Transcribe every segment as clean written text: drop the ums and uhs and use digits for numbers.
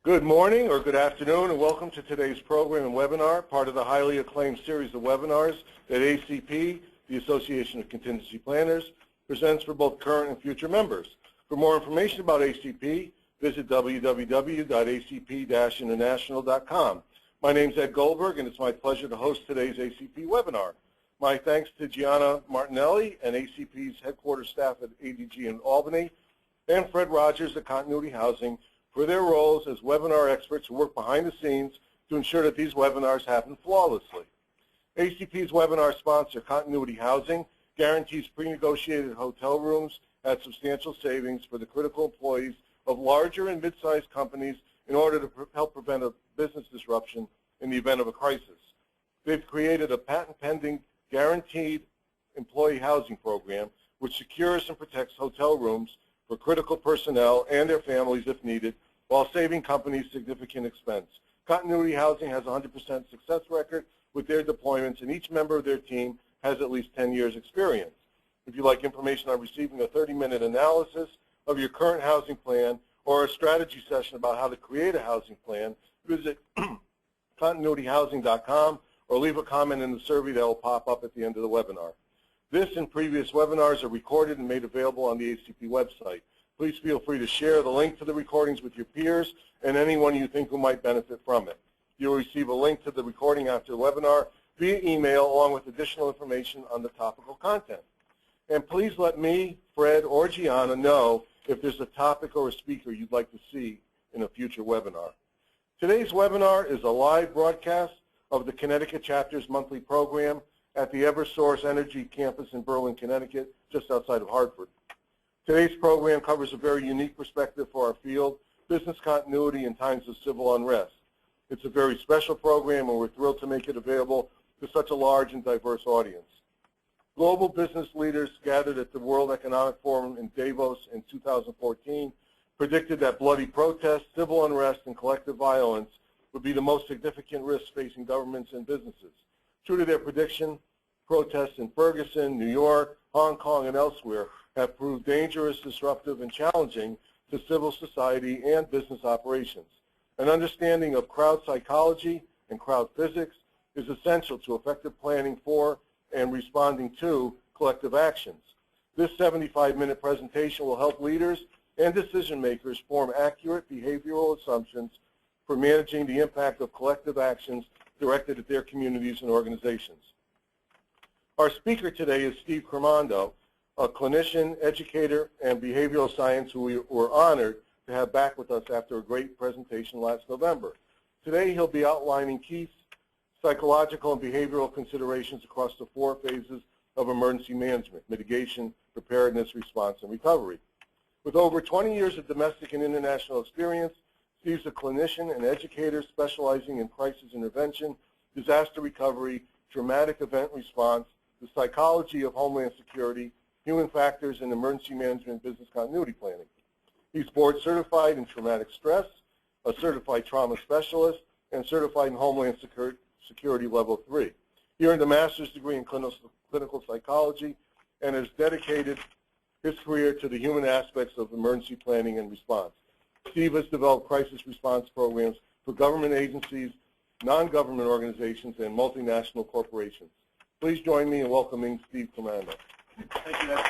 Good morning or good afternoon, and welcome to today's program and webinar, part of the highly acclaimed series of webinars that ACP, the Association of Contingency Planners, presents for both current and future members. For more information about ACP, visit www.acp-international.com. My name is Ed Goldberg, and it's my pleasure to host today's ACP webinar. My thanks to Gianna Martinelli and ACP's headquarters staff at ADG in Albany, and Fred Rogers at Continuity Housing for their roles as webinar experts who work behind the scenes to ensure that these webinars happen flawlessly. ACP's webinar sponsor, Continuity Housing, guarantees pre-negotiated hotel rooms at substantial savings for the critical employees of larger and mid-sized companies in order to help prevent a business disruption in the event of a crisis. They've created a patent-pending guaranteed employee housing program which secures and protects hotel rooms for critical personnel and their families if needed, while saving companies significant expense. Continuity Housing has a 100% success record with their deployments, and each member of their team has at least 10 years experience. If you'd like information on receiving a 30-minute analysis of your current housing plan or a strategy session about how to create a housing plan, visit continuityhousing.com or leave a comment in the survey that will pop up at the end of the webinar. This and previous webinars are recorded and made available on the ACP website. Please feel free to share the link to the recordings with your peers and anyone you think who might benefit from it. You'll receive a link to the recording after the webinar via email along with additional information on the topical content. And please let me, Fred, or Gianna know if there's a topic or a speaker you'd like to see in a future webinar. Today's webinar is a live broadcast of the Connecticut Chapter's monthly program at the Eversource Energy campus in Berlin, Connecticut, just outside of Hartford. Today's program covers a very unique perspective for our field, business continuity in times of civil unrest. It's a very special program, and we're thrilled to make it available to such a large and diverse audience. Global business leaders gathered at the World Economic Forum in Davos in 2014 predicted that bloody protests, civil unrest, and collective violence would be the most significant risks facing governments and businesses. True to their prediction, protests in Ferguson, New York, Hong Kong, and elsewhere have proved dangerous, disruptive, and challenging to civil society and business operations. An understanding of crowd psychology and crowd physics is essential to effective planning for and responding to collective actions. This 75-minute presentation will help leaders and decision makers form accurate behavioral assumptions for managing the impact of collective actions directed at their communities and organizations. Our speaker today is Steve Crimando, a clinician, educator, and behavioral science who we were honored to have back with us after a great presentation last November. Today he'll be outlining key psychological and behavioral considerations across the 4 phases of emergency management: mitigation, preparedness, response, and recovery. With over 20 years of domestic and international experience, Steve's a clinician and educator specializing in crisis intervention, disaster recovery, traumatic event response, the psychology of homeland security, human factors, and emergency management business continuity planning. He's board certified in traumatic stress, a certified trauma specialist, and certified in homeland security level 3. He earned a master's degree in clinical psychology and has dedicated his career to the human aspects of emergency planning and response. Steve has developed crisis response programs for government agencies, non-government organizations, and multinational corporations. Please join me in welcoming Steve Crimando. Thank you, Ed.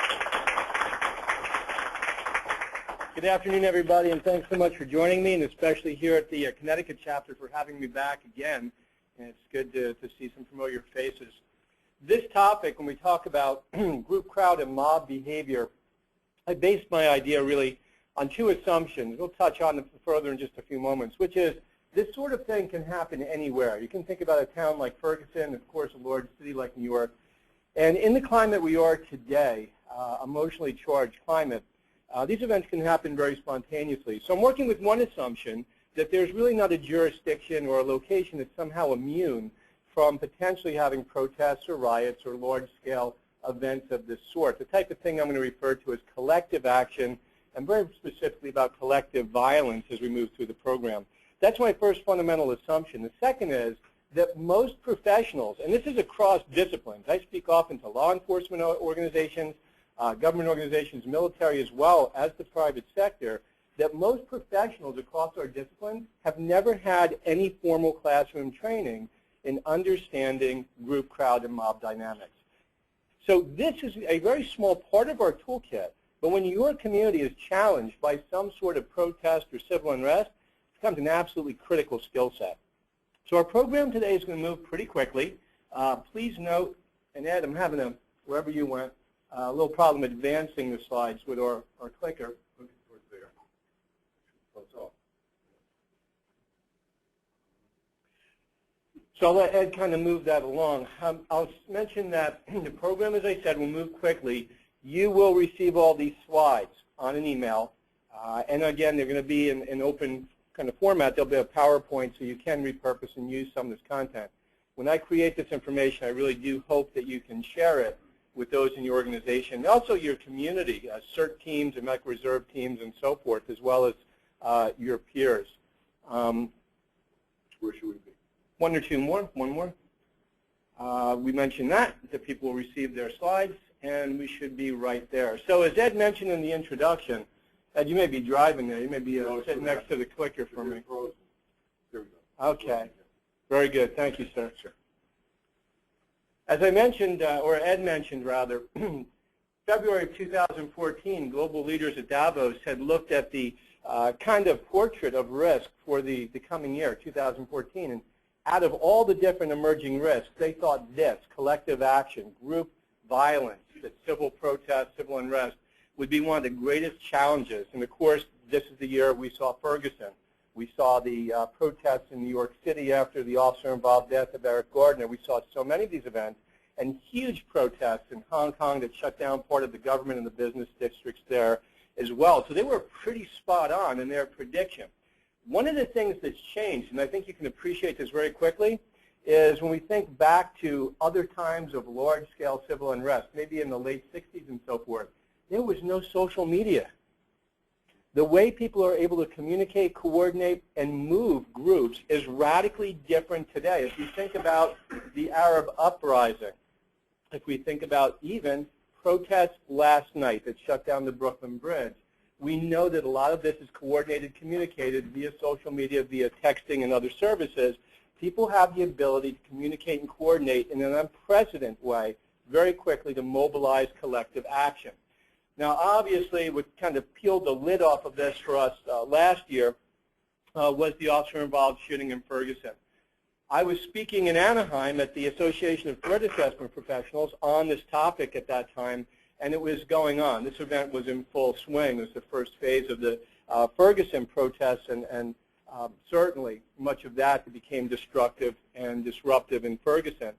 Good afternoon, everybody, and thanks so much for joining me, and especially here at the Connecticut chapter for having me back again. And it's good to see some familiar faces. This topic, when we talk about group, crowd, and mob behavior, I based my idea really on 2 assumptions. We'll touch on them further in just a few moments, which is this sort of thing can happen anywhere. You can think about a town like Ferguson, of course, a large city like New York. And in the climate we are today, emotionally charged climate, these events can happen very spontaneously. So I'm working with one assumption, that there's really not a jurisdiction or a location that's somehow immune from potentially having protests or riots or large-scale events of this sort. The type of thing I'm going to refer to as collective action, and very specifically about collective violence as we move through the program. That's my first fundamental assumption. The second is that most professionals, and this is across disciplines, I speak often to law enforcement organizations, government organizations, military as well as the private sector, that most professionals across our disciplines have never had any formal classroom training in understanding group, crowd, and mob dynamics. So this is a very small part of our toolkit, but when your community is challenged by some sort of protest or civil unrest, it becomes an absolutely critical skill set. So our program today is going to move pretty quickly. Please note, and Ed, I'm having a, wherever you went, a little problem advancing the slides with our clicker. So I'll let Ed kind of move that along. I'll mention that the program, as I said, will move quickly. You will receive all these slides on an email. And again, they're going to be in an open kind of format. There'll be a PowerPoint so you can repurpose and use some of this content. When I create this information, I really do hope that you can share it with those in your organization, and also your community, CERT teams and medical reserve teams and so forth, as well as your peers. Where should we be? One or two more, one more. We mentioned that people will receive their slides, and we should be right there. So as Ed mentioned in the introduction, Ed, you may be driving there. You may be sitting next to the clicker for me. There we go. Okay. Very good. Thank you, sir. Sure. As I mentioned, or Ed mentioned rather, February of 2014, global leaders at Davos had looked at the kind of portrait of risk for the coming year, 2014. And out of all the different emerging risks, they thought this, collective action, group violence, that civil protest, civil unrest, would be one of the greatest challenges. And of course, this is the year we saw Ferguson. We saw the protests in New York City after the officer-involved death of Eric Gardner. We saw so many of these events, and huge protests in Hong Kong that shut down part of the government and the business districts there as well. So they were pretty spot on in their prediction. One of the things that's changed, and I think you can appreciate this very quickly, is when we think back to other times of large-scale civil unrest, maybe in the late 60s and so forth, there was no social media. The way people are able to communicate, coordinate, and move groups is radically different today. If you think about the Arab uprising, if we think about even protests last night that shut down the Brooklyn Bridge, we know that a lot of this is coordinated, communicated via social media, via texting and other services. People have the ability to communicate and coordinate in an unprecedented way very quickly to mobilize collective action. Now, obviously, what kind of peeled the lid off of this for us last year was the officer-involved shooting in Ferguson. I was speaking in Anaheim at the Association of Threat Assessment Professionals on this topic at that time, and it was going on. This event was in full swing. It was the first phase of the Ferguson protests, and certainly much of that became destructive and disruptive in Ferguson.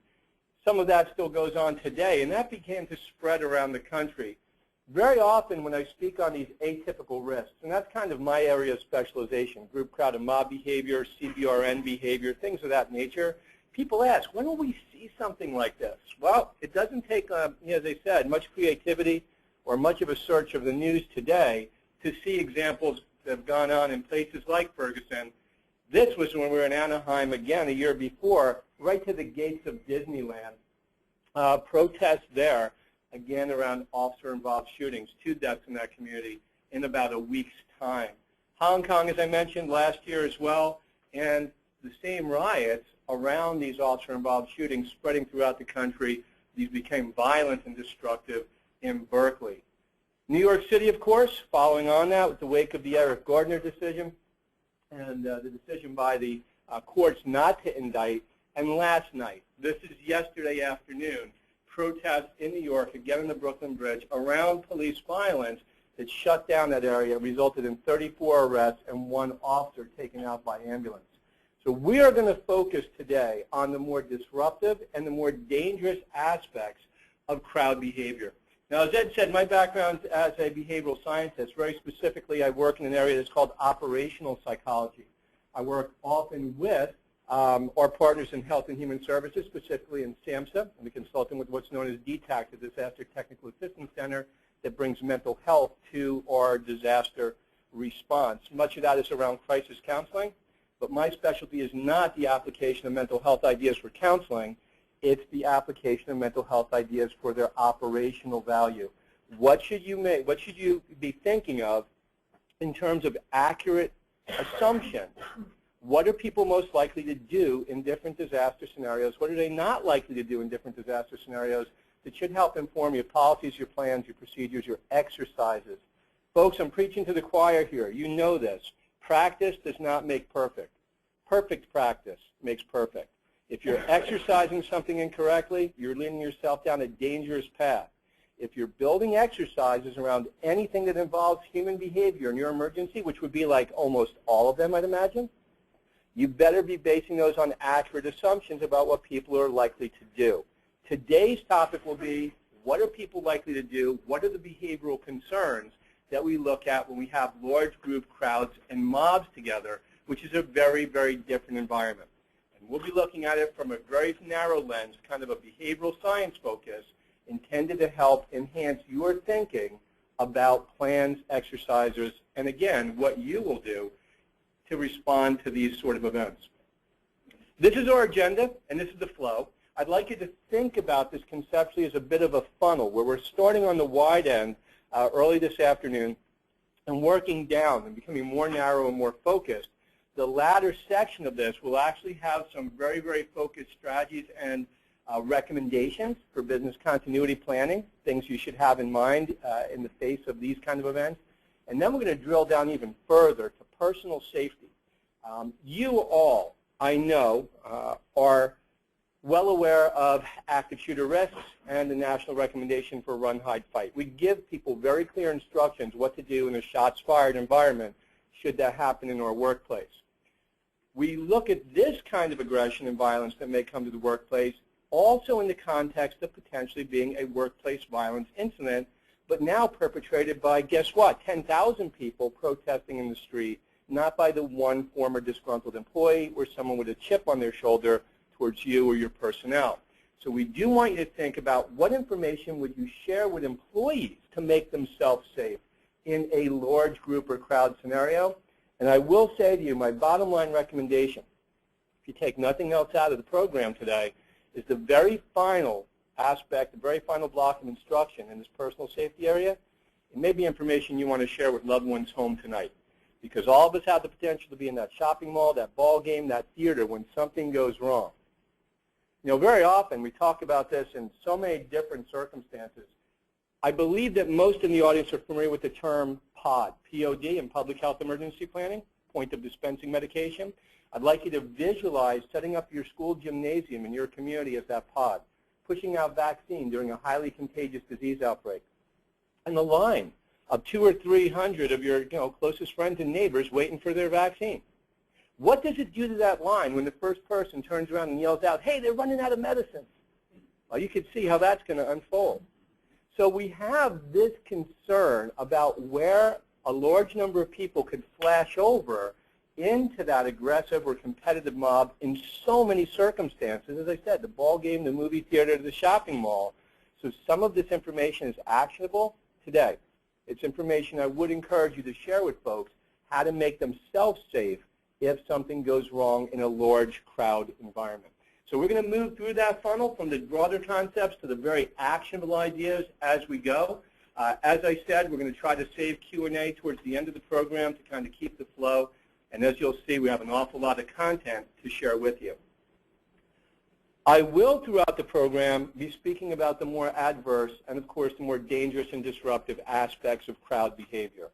Some of that still goes on today, and that began to spread around the country. Very often when I speak on these atypical risks, and that's kind of my area of specialization, group, crowd, and mob behavior, CBRN behavior, things of that nature, people ask, when will we see something like this? Well, it doesn't take, as I said, much creativity or much of a search of the news today to see examples that have gone on in places like Ferguson. This was when we were in Anaheim again a year before, right to the gates of Disneyland. Protests there, again around officer-involved shootings, 2 deaths in that community in about a week's time. Hong Kong, as I mentioned, last year as well, and the same riots around these officer-involved shootings spreading throughout the country. These became violent and destructive in Berkeley. New York City, of course, following on that with the wake of the Eric Gardner decision and the decision by the courts not to indict. And last night, this is yesterday afternoon, protests in New York, again on the Brooklyn Bridge, around police violence that shut down that area, resulted in 34 arrests and 1 officer taken out by ambulance. So we are going to focus today on the more disruptive and the more dangerous aspects of crowd behavior. Now, as Ed said, my background as a behavioral scientist, very specifically, I work in an area that's called operational psychology. I work often with our partners in Health and Human Services, specifically in SAMHSA, and we consult them with what's known as DTAC, the Disaster Technical Assistance Center, that brings mental health to our disaster response. Much of that is around crisis counseling, but my specialty is not the application of mental health ideas for counseling. It's the application of mental health ideas for their operational value. What should you be thinking of in terms of accurate assumptions. What are people most likely to do in different disaster scenarios? What are they not likely to do in different disaster scenarios that should help inform your policies, your plans, your procedures, your exercises? Folks, I'm preaching to the choir here. You know this. Practice does not make perfect. Perfect practice makes perfect. If you're exercising something incorrectly, you're leading yourself down a dangerous path. If you're building exercises around anything that involves human behavior in your emergency, which would be like almost all of them, I'd imagine, you better be basing those on accurate assumptions about what people are likely to do. Today's topic will be, what are people likely to do? What are the behavioral concerns that we look at when we have large group crowds and mobs together, which is a very, very different environment. And we'll be looking at it from a very narrow lens, kind of a behavioral science focus, intended to help enhance your thinking about plans, exercises, and again, what you will do to respond to these sort of events. This is our agenda, and this is the flow. I'd like you to think about this conceptually as a bit of a funnel, where we're starting on the wide end early this afternoon and working down and becoming more narrow and more focused. The latter section of this will actually have some very, very focused strategies and recommendations for business continuity planning, things you should have in mind in the face of these kind of events. And then we're going to drill down even further to personal safety. You all, I know, are well aware of active shooter risks and the national recommendation for run, hide, fight. We give people very clear instructions what to do in a shots-fired environment should that happen in our workplace. We look at this kind of aggression and violence that may come to the workplace also in the context of potentially being a workplace violence incident, but now perpetrated by, guess what, 10,000 people protesting in the street, not by the one former disgruntled employee or someone with a chip on their shoulder towards you or your personnel. So we do want you to think about what information would you share with employees to make themselves safe in a large group or crowd scenario. And I will say to you, my bottom line recommendation, if you take nothing else out of the program today, is the very final aspect, the very final block of instruction in this personal safety area. It may be information you want to share with loved ones home tonight, because all of us have the potential to be in that shopping mall, that ball game, that theater when something goes wrong. You know, very often we talk about this in so many different circumstances. I believe that most in the audience are familiar with the term POD, P-O-D, in public health emergency planning, point of dispensing medication. I'd like you to visualize setting up your school gymnasium in your community as that pod, pushing out vaccine during a highly contagious disease outbreak, and the line of 200 or 300 of your closest friends and neighbors waiting for their vaccine. What does it do to that line when the first person turns around and yells out, hey, they're running out of medicine? Well, you can see how that's going to unfold. So we have this concern about where a large number of people could flash over into that aggressive or competitive mob in so many circumstances. As I said, the ball game, the movie theater, the shopping mall. So some of this information is actionable today. It's information I would encourage you to share with folks, how to make themselves safe if something goes wrong in a large crowd environment. So we're going to move through that funnel from the broader concepts to the very actionable ideas as we go. As I said, we're going to try to save Q&A towards the end of the program to kind of keep the flow. And as you'll see, we have an awful lot of content to share with you. I will, throughout the program, be speaking about the more adverse and, of course, the more dangerous and disruptive aspects of crowd behavior.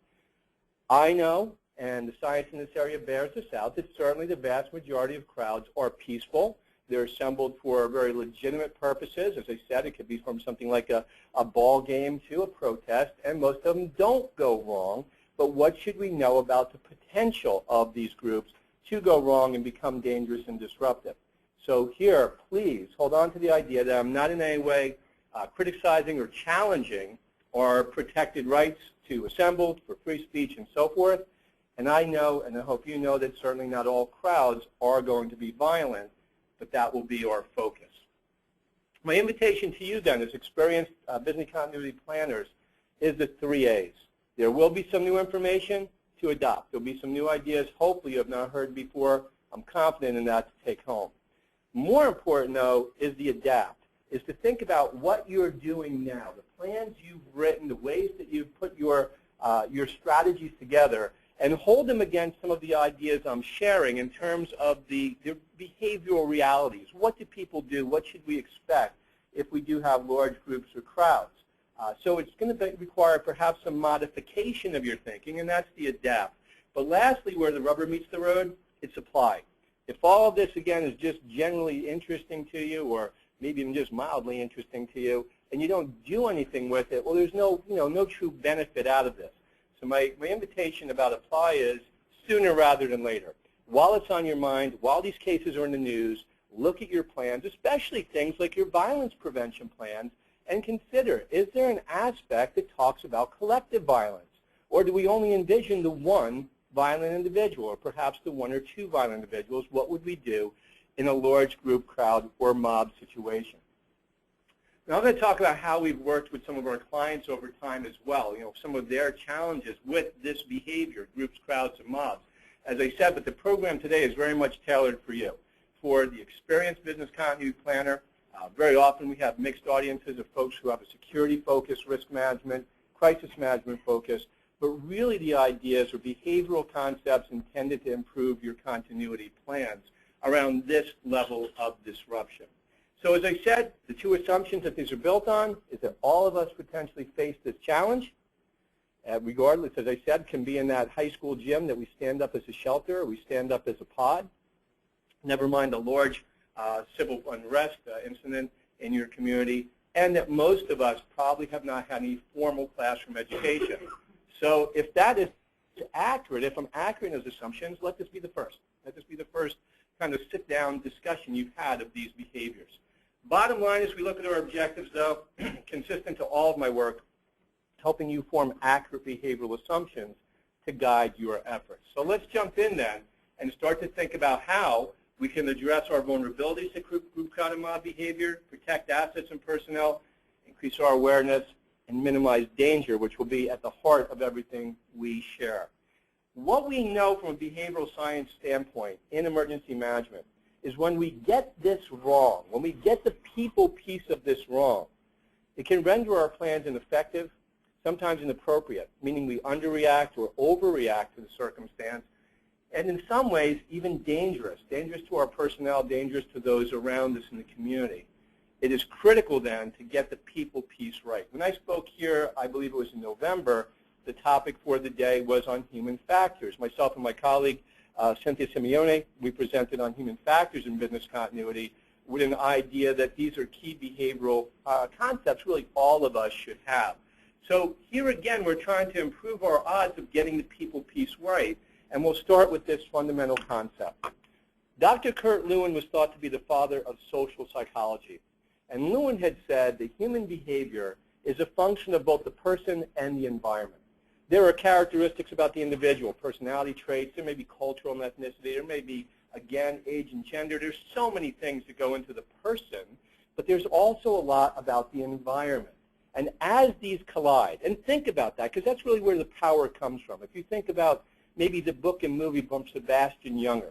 I know, and the science in this area bears this out, that certainly the vast majority of crowds are peaceful. They're assembled for very legitimate purposes. As I said, it could be from something like a ball game to a protest, and most of them don't go wrong. But what should we know about the potential of these groups to go wrong and become dangerous and disruptive? So here, please hold on to the idea that I'm not in any way criticizing or challenging our protected rights to assemble, for free speech, and so forth. And I know, and I hope you know, that certainly not all crowds are going to be violent, but that will be our focus. My invitation to you then, as experienced business continuity planners, is the 3 A's. There will be some new information to adopt. There will be some new ideas, hopefully you have not heard before. I'm confident in that to take home. More important, though, is the adapt, is to think about what you're doing now, the plans you've written, the ways that you've put your your strategies together and hold them against some of the ideas I'm sharing in terms of the behavioral realities. What do people do? What should we expect if we do have large groups or crowds? So it's going to require perhaps some modification of your thinking, and that's the adapt. But lastly, where the rubber meets the road, it's apply. If all of this, again, is just generally interesting to you, or maybe even just mildly interesting to you, and you don't do anything with it, well, there's no true benefit out of this. So my invitation about apply is sooner rather than later. While it's on your mind, while these cases are in the news, look at your plans, especially things like your violence prevention plans, and consider, is there an aspect that talks about collective violence? Or do we only envision the one violent individual, or perhaps the one or two violent individuals? What would we do in a large group, crowd, or mob situation? Now I'm going to talk about how we've worked with some of our clients over time as well, some of their challenges with this behavior, groups, crowds, and mobs. As I said, but the program today is very much tailored for you. For the experienced business continuity planner, very often we have mixed audiences of folks who have a security focus, risk management, crisis management focus, but really the ideas are behavioral concepts intended to improve your continuity plans around this level of disruption. So as I said, the two assumptions that these are built on is that all of us potentially face this challenge. Regardless, as I said, can be in that high school gym that we stand up as a shelter or we stand up as a pod. Never mind a large civil unrest incident in your community, and that most of us probably have not had any formal classroom education. So if that is accurate, if I'm accurate in those assumptions, let this be the first. Let this be the first kind of sit-down discussion you've had of these behaviors. Bottom line is we look at our objectives, though, consistent to all of my work, helping you form accurate behavioral assumptions to guide your efforts. So let's jump in then and start to think about how we can address our vulnerabilities to group, crowd, and mob behavior, protect assets and personnel, increase our awareness, and minimize danger, which will be at the heart of everything we share. What we know from a behavioral science standpoint in emergency management is when we get this wrong, when we get the people piece of this wrong, it can render our plans ineffective, sometimes inappropriate, meaning we underreact or overreact to the circumstance, and in some ways even dangerous to our personnel, dangerous to those around us in the community. It is critical then to get the people piece right. When I spoke here, I believe it was in November, the topic for the day was on human factors. Myself and my colleague, Cynthia Simeone, we presented on human factors in business continuity with an idea that these are key behavioral concepts really all of us should have. So here again, we're trying to improve our odds of getting the people piece right, and we'll start with this fundamental concept. Dr. Kurt Lewin was thought to be the father of social psychology, and Lewin had said that human behavior is a function of both the person and the environment. There are characteristics about the individual, personality traits, there may be cultural and ethnicity, there may be, again, age and gender. There's so many things that go into the person, but there's also a lot about the environment. And as these collide, and think about that, because that's really where the power comes from. If you think about maybe the book and movie from Sebastian Junger,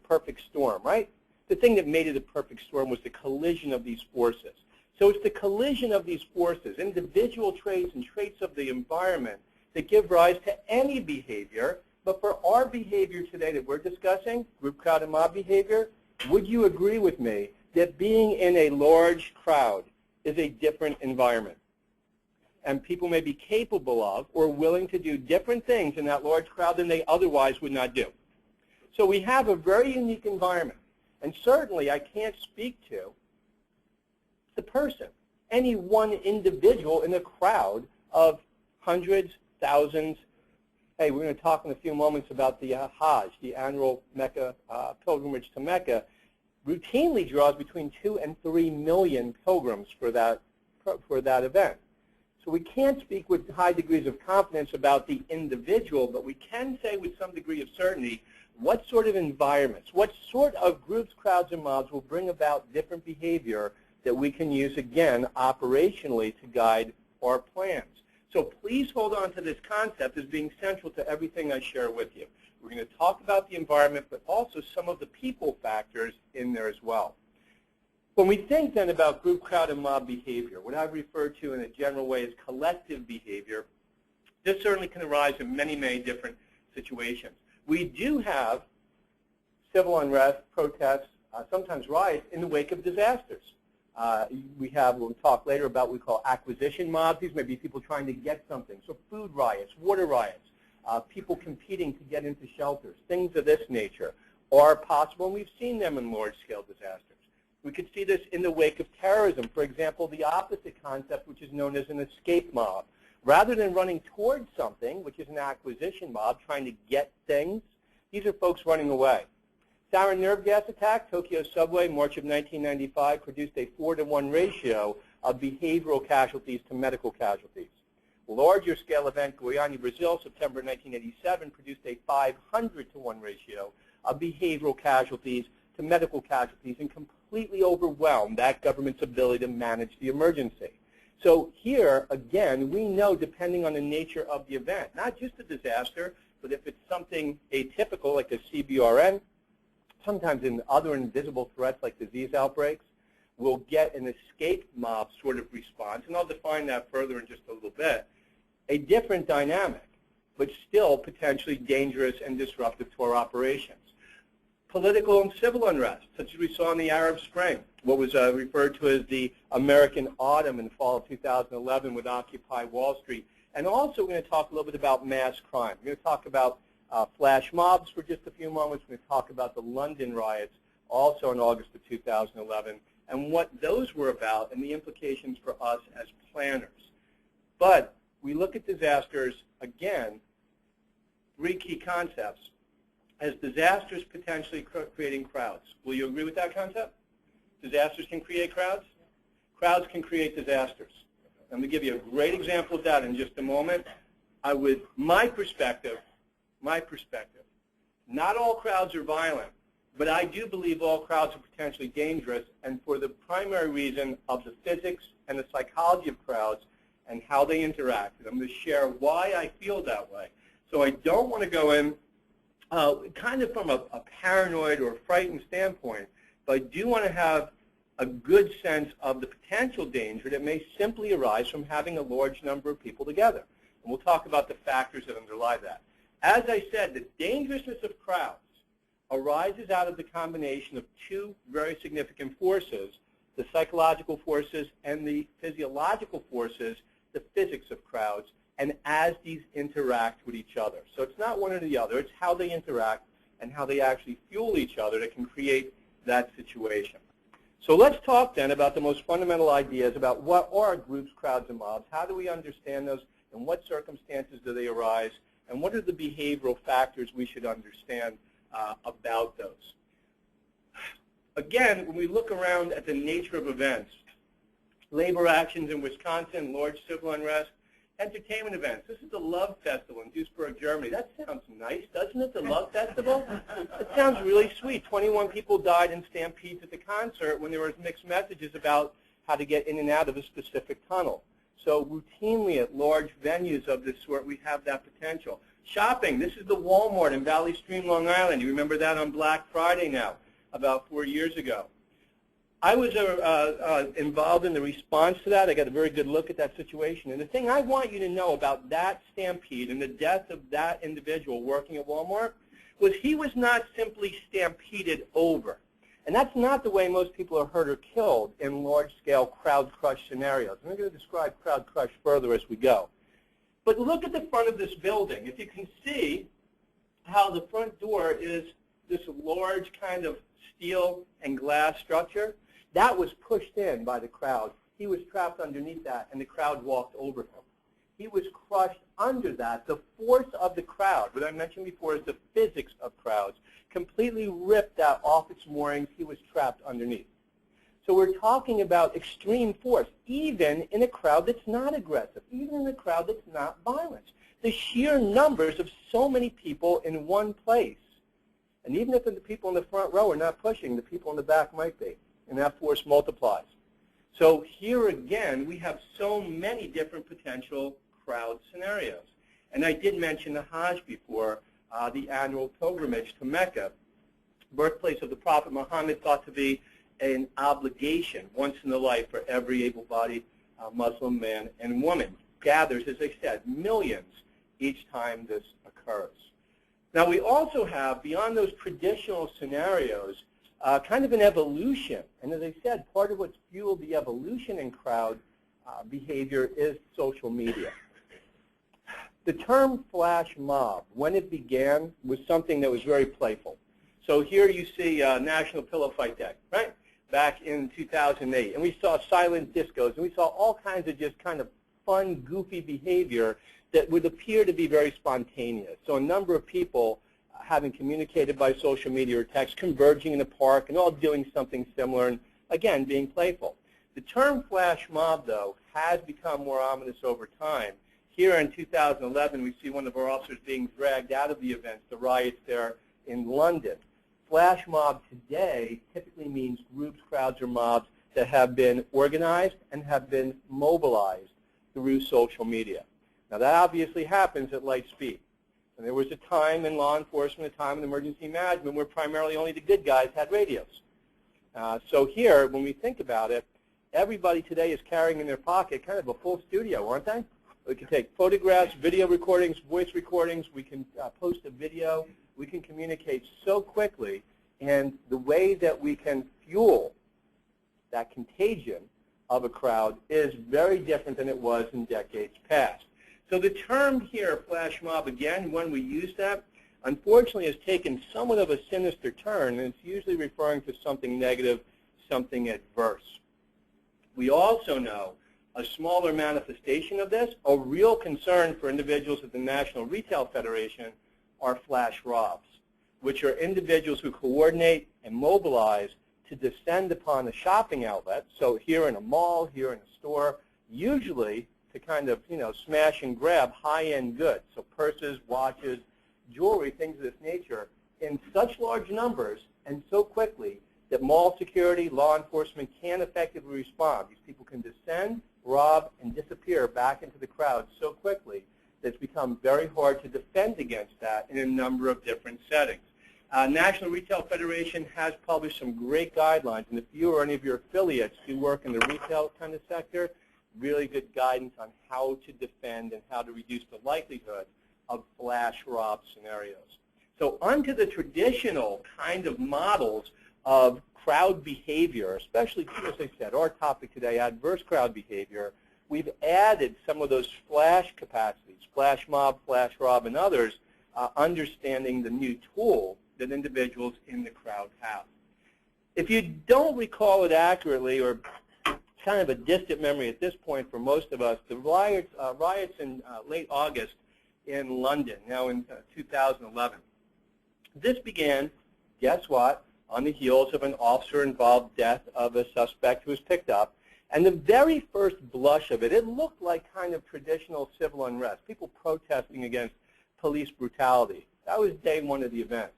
Perfect Storm, right? The thing that made it a perfect storm was the collision of these forces. So it's the collision of these forces, individual traits and traits of the environment, that give rise to any behavior. But for our behavior today that we're discussing, group, crowd, and mob behavior, would you agree with me that being in a large crowd is a different environment? And people may be capable of or willing to do different things in that large crowd than they otherwise would not do. So we have a very unique environment. And certainly I can't speak to the person, any one individual in a crowd of hundreds, thousands. Hey, we're going to talk in a few moments about the Hajj, the annual Mecca pilgrimage to Mecca, routinely draws between 2 and 3 million pilgrims for that event. So we can't speak with high degrees of confidence about the individual, but we can say with some degree of certainty what sort of environments, what sort of groups, crowds, and mobs will bring about different behavior that we can use, again, operationally to guide our plans. So please hold on to this concept as being central to everything I share with you. We're going to talk about the environment, but also some of the people factors in there as well. When we think then about group, crowd, and mob behavior, what I've referred to in a general way as collective behavior, This certainly can arise in many, many different situations. We do have civil unrest, protests, sometimes riots in the wake of disasters. We'll talk later about what we call acquisition mobs. These may be people trying to get something. So food riots, water riots, people competing to get into shelters, things of this nature are possible, and we've seen them in large-scale disasters. We could see this in the wake of terrorism. For example, the opposite concept, which is known as an escape mob. Rather than running towards something, which is an acquisition mob, trying to get things, these are folks running away. Sarin nerve gas attack, Tokyo subway, March of 1995, produced a 4-to-1 ratio of behavioral casualties to medical casualties. Larger scale event, Goiânia, Brazil, September 1987, produced a 500-to-1 ratio of behavioral casualties to medical casualties and completely overwhelmed that government's ability to manage the emergency. So here, again, we know, depending on the nature of the event, not just a disaster, but if it's something atypical like a CBRN, sometimes in other invisible threats like disease outbreaks, we'll get an escape mob sort of response, and I'll define that further in just a little bit, a different dynamic, but still potentially dangerous and disruptive to our operations. Political and civil unrest, such as we saw in the Arab Spring, what was referred to as the American Autumn in the fall of 2011 with Occupy Wall Street. And also we're going to talk a little bit about mass crime. We're going to talk about flash mobs for just a few moments. We're going to talk about the London riots, also in August of 2011, and what those were about and the implications for us as planners. But we look at disasters, again, 3 key concepts. As disasters potentially creating crowds. Will you agree with that concept? Disasters can create crowds? Crowds can create disasters. I'm going to give you a great example of that in just a moment. My perspective, not all crowds are violent, but I do believe all crowds are potentially dangerous, and for the primary reason of the physics and the psychology of crowds and how they interact. And I'm going to share why I feel that way. So I don't want to go in kind of from a paranoid or frightened standpoint, but I do want to have a good sense of the potential danger that may simply arise from having a large number of people together. And we'll talk about the factors that underlie that. As I said, the dangerousness of crowds arises out of the combination of 2 very significant forces, the psychological forces and the physiological forces, the physics of crowds, and as these interact with each other. So it's not one or the other, it's how they interact and how they actually fuel each other that can create that situation. So let's talk then about the most fundamental ideas about what are groups, crowds, and mobs. How do we understand those? In what circumstances do they arise? And what are the behavioral factors we should understand about those? Again, when we look around at the nature of events, labor actions in Wisconsin, large civil unrest, entertainment events. This is the Love Festival in Duisburg, Germany. That sounds nice, doesn't it, the Love Festival? It sounds really sweet. 21 people died in stampedes at the concert when there was mixed messages about how to get in and out of a specific tunnel. So routinely at large venues of this sort, we have that potential. Shopping. This is the Walmart in Valley Stream, Long Island. You remember that on Black Friday now, about 4 years ago. I was involved in the response to that. I got a very good look at that situation. And the thing I want you to know about that stampede and the death of that individual working at Walmart was he was not simply stampeded over. And that's not the way most people are hurt or killed in large-scale crowd crush scenarios. And I'm going to describe crowd crush further as we go. But look at the front of this building. If you can see how the front door is this large kind of steel and glass structure, that was pushed in by the crowd. He was trapped underneath that, and the crowd walked over him. He was crushed under that. The force of the crowd, what I mentioned before is the physics of crowds, completely ripped that off its moorings. He was trapped underneath. So we're talking about extreme force, even in a crowd that's not aggressive, even in a crowd that's not violent. The sheer numbers of so many people in one place. And even if the people in the front row are not pushing, the people in the back might be. And that force multiplies. So here again, we have so many different potential crowd scenarios. And I did mention the Hajj before, the annual pilgrimage to Mecca, birthplace of the Prophet Muhammad, thought to be an obligation once in a life for every able-bodied Muslim man and woman. Gathers, as I said, millions each time this occurs. Now, we also have, beyond those traditional scenarios, kind of an evolution. And as I said, part of what's fueled the evolution in crowd behavior is social media. The term flash mob, when it began, was something that was very playful. So here you see National Pillow Fight Day, right? Back in 2008. And we saw silent discos, and we saw all kinds of just kind of fun, goofy behavior that would appear to be very spontaneous. So a number of people having communicated by social media or text, converging in a park, and all doing something similar, and again, being playful. The term flash mob, though, has become more ominous over time. Here in 2011, we see one of our officers being dragged out of the events, the riots there in London. Flash mob today typically means groups, crowds, or mobs that have been organized and have been mobilized through social media. Now, that obviously happens at light speed. And there was a time in law enforcement, a time in emergency management, where primarily only the good guys had radios. So here, when we think about it, everybody today is carrying in their pocket kind of a full studio, aren't they? We can take photographs, video recordings, voice recordings. We can post a video. We can communicate so quickly. And the way that we can fuel that contagion of a crowd is very different than it was in decades past. So the term here, flash mob, again, when we use that, unfortunately has taken somewhat of a sinister turn, and it's usually referring to something negative, something adverse. We also know a smaller manifestation of this, a real concern for individuals at the National Retail Federation, are flash robs, which are individuals who coordinate and mobilize to descend upon a shopping outlet, so here in a mall, here in a store, usually to kind of, smash and grab high-end goods, so purses, watches, jewelry, things of this nature, in such large numbers and so quickly that mall security, law enforcement can't effectively respond. These people can descend, rob, and disappear back into the crowd so quickly that it's become very hard to defend against that in a number of different settings. National Retail Federation has published some great guidelines, and if you or any of your affiliates do work in the retail kind of sector, really good guidance on how to defend and how to reduce the likelihood of flash rob scenarios. So onto the traditional kind of models of crowd behavior, especially, as I said, our topic today, adverse crowd behavior. We've added some of those flash capacities, flash mob, flash rob, and others, understanding the new tool that individuals in the crowd have. If you don't recall it accurately, or kind of a distant memory at this point for most of us, the riots in late August in London, now in 2011. This began, guess what, on the heels of an officer-involved death of a suspect who was picked up. And the very first blush of it, it looked like kind of traditional civil unrest, people protesting against police brutality. That was day one of the event.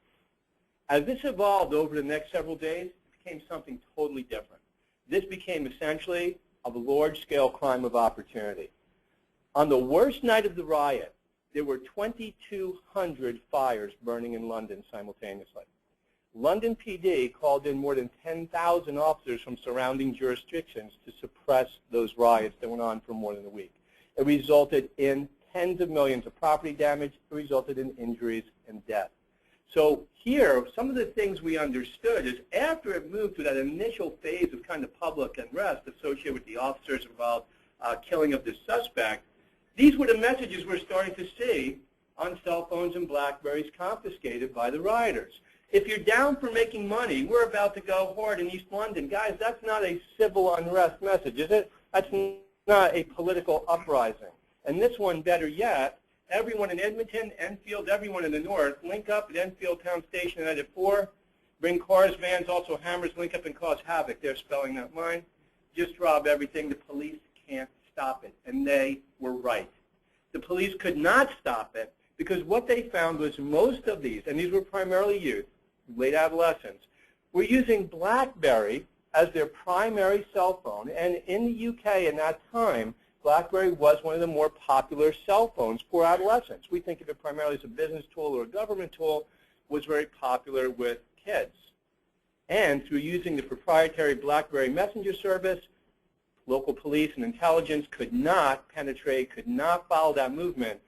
As this evolved over the next several days, it became something totally different. This became essentially a large-scale crime of opportunity. On the worst night of the riot, there were 2,200 fires burning in London simultaneously. London PD called in more than 10,000 officers from surrounding jurisdictions to suppress those riots that went on for more than a week. It resulted in tens of millions of property damage. It resulted in injuries and death. So here, some of the things we understood is after it moved through that initial phase of kind of public unrest associated with the officers involved killing of this suspect, these were the messages we're starting to see on cell phones and BlackBerries confiscated by the rioters. If you're down for making money, we're about to go hard in East London. Guys, that's not a civil unrest message, is it? That's not a political uprising. And this one, better yet, everyone in Edmonton, Enfield, everyone in the north, link up at Enfield Town Station at exit 4. Bring cars, vans, also hammers, link up and cause havoc. They're spelling that line. Just rob everything. The police can't stop it. And they were right. The police could not stop it because what they found was most of these, and these were primarily youth, late adolescents, were using BlackBerry as their primary cell phone. And in the UK in that time, BlackBerry was one of the more popular cell phones for adolescents. We think of it primarily as a business tool or a government tool, was very popular with kids. And through using the proprietary BlackBerry messenger service, local police and intelligence could not penetrate, could not follow that movement.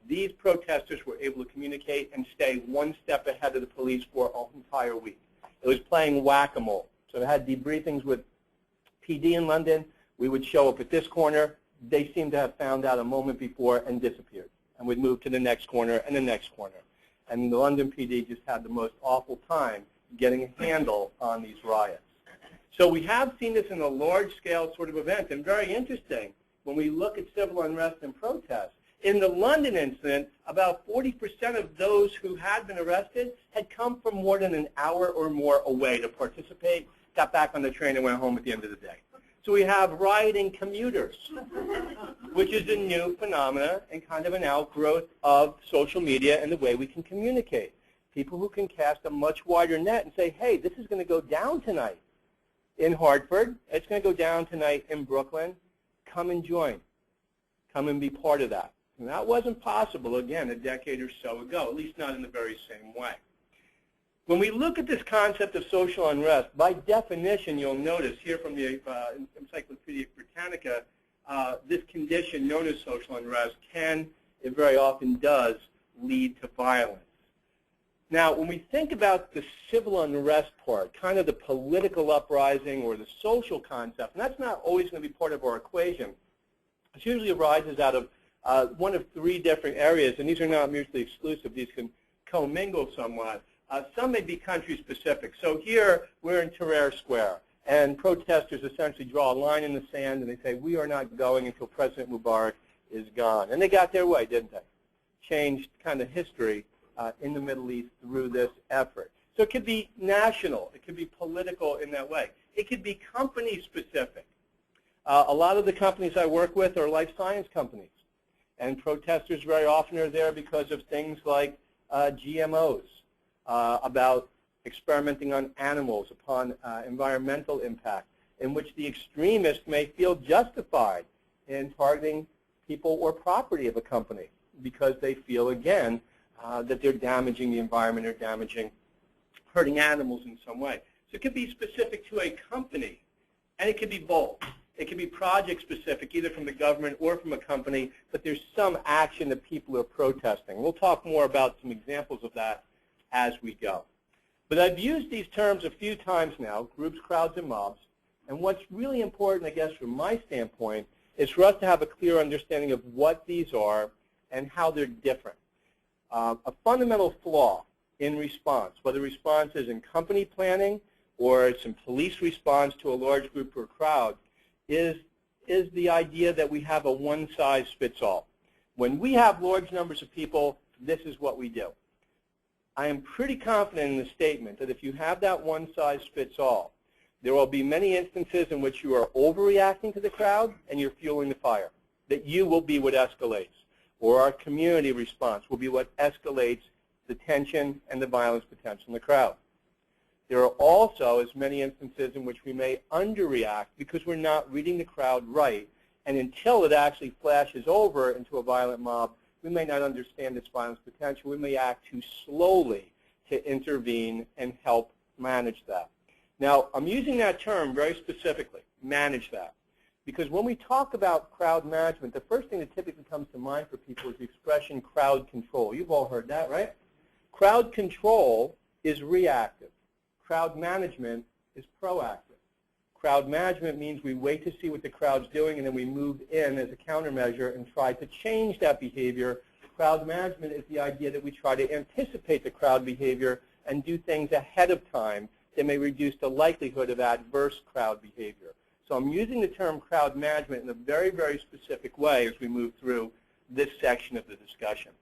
these protesters were able to communicate and stay one step ahead of the police for an entire week. It was playing whack-a-mole. So they had debriefings with PD in London. We would show up at this corner. They seemed to have found out a moment before and disappeared. And we'd move to the next corner and the next corner. And the London PD just had the most awful time getting a handle on these riots. So we have seen this in a large-scale sort of event. And very interesting, when we look at civil unrest and protests, in the London incident, about 40% of those who had been arrested had come from more than an hour or more away to participate, got back on the train and went home at the end of the day. So we have rioting commuters, which is a new phenomena and kind of an outgrowth of social media and the way we can communicate. People who can cast a much wider net and say, hey, this is going to go down tonight in Hartford. It's going to go down tonight in Brooklyn. Come and join. Come and be part of that. And that wasn't possible, again, a decade or so ago, at least not in the very same way. When we look at this concept of social unrest, by definition, you'll notice here from the Encyclopedia Britannica, this condition known as social unrest can, it very often does, lead to violence. Now, when we think about the civil unrest part, kind of the political uprising or the social concept, and that's not always going to be part of our equation. It usually arises out of one of three different areas, and these are not mutually exclusive. These can commingle somewhat. Some may be country-specific. So here, we're in Tahrir Square, and protesters essentially draw a line in the sand, and they say, we are not going until President Mubarak is gone. And they got their way, didn't they? Changed kind of history in the Middle East through this effort. So it could be national. It could be political in that way. It could be company-specific. A lot of the companies I work with are life science companies. And protesters very often are there because of things like GMOs, about experimenting on animals, upon environmental impact, in which the extremists may feel justified in targeting people or property of a company because they feel, again, that they're damaging the environment or hurting animals in some way. So it could be specific to a company, and it could be both. It can be project-specific, either from the government or from a company, but there's some action that people are protesting. We'll talk more about some examples of that as we go. But I've used these terms a few times now, groups, crowds, and mobs, and what's really important, I guess, from my standpoint, is for us to have a clear understanding of what these are and how they're different. A fundamental flaw in response, whether response is in company planning or it's in police response to a large group or crowd, is the idea that we have a one-size-fits-all. When we have large numbers of people, this is what we do. I am pretty confident in the statement that if you have that one-size-fits-all, there will be many instances in which you are overreacting to the crowd and you're fueling the fire, that you will be what escalates, or our community response will be what escalates the tension and the violence potential in the crowd. There are also as many instances in which we may underreact because we're not reading the crowd right, and until it actually flashes over into a violent mob, we may not understand its violence potential. We may act too slowly to intervene and help manage that. Now, I'm using that term very specifically, manage that, because when we talk about crowd management, the first thing that typically comes to mind for people is the expression crowd control. You've all heard that, right? Crowd control is reactive. Crowd management is proactive. Crowd management means we wait to see what the crowd's doing and then we move in as a countermeasure and try to change that behavior. Crowd management is the idea that we try to anticipate the crowd behavior and do things ahead of time that may reduce the likelihood of adverse crowd behavior. So I'm using the term crowd management in a very, very specific way as we move through this section of the discussion.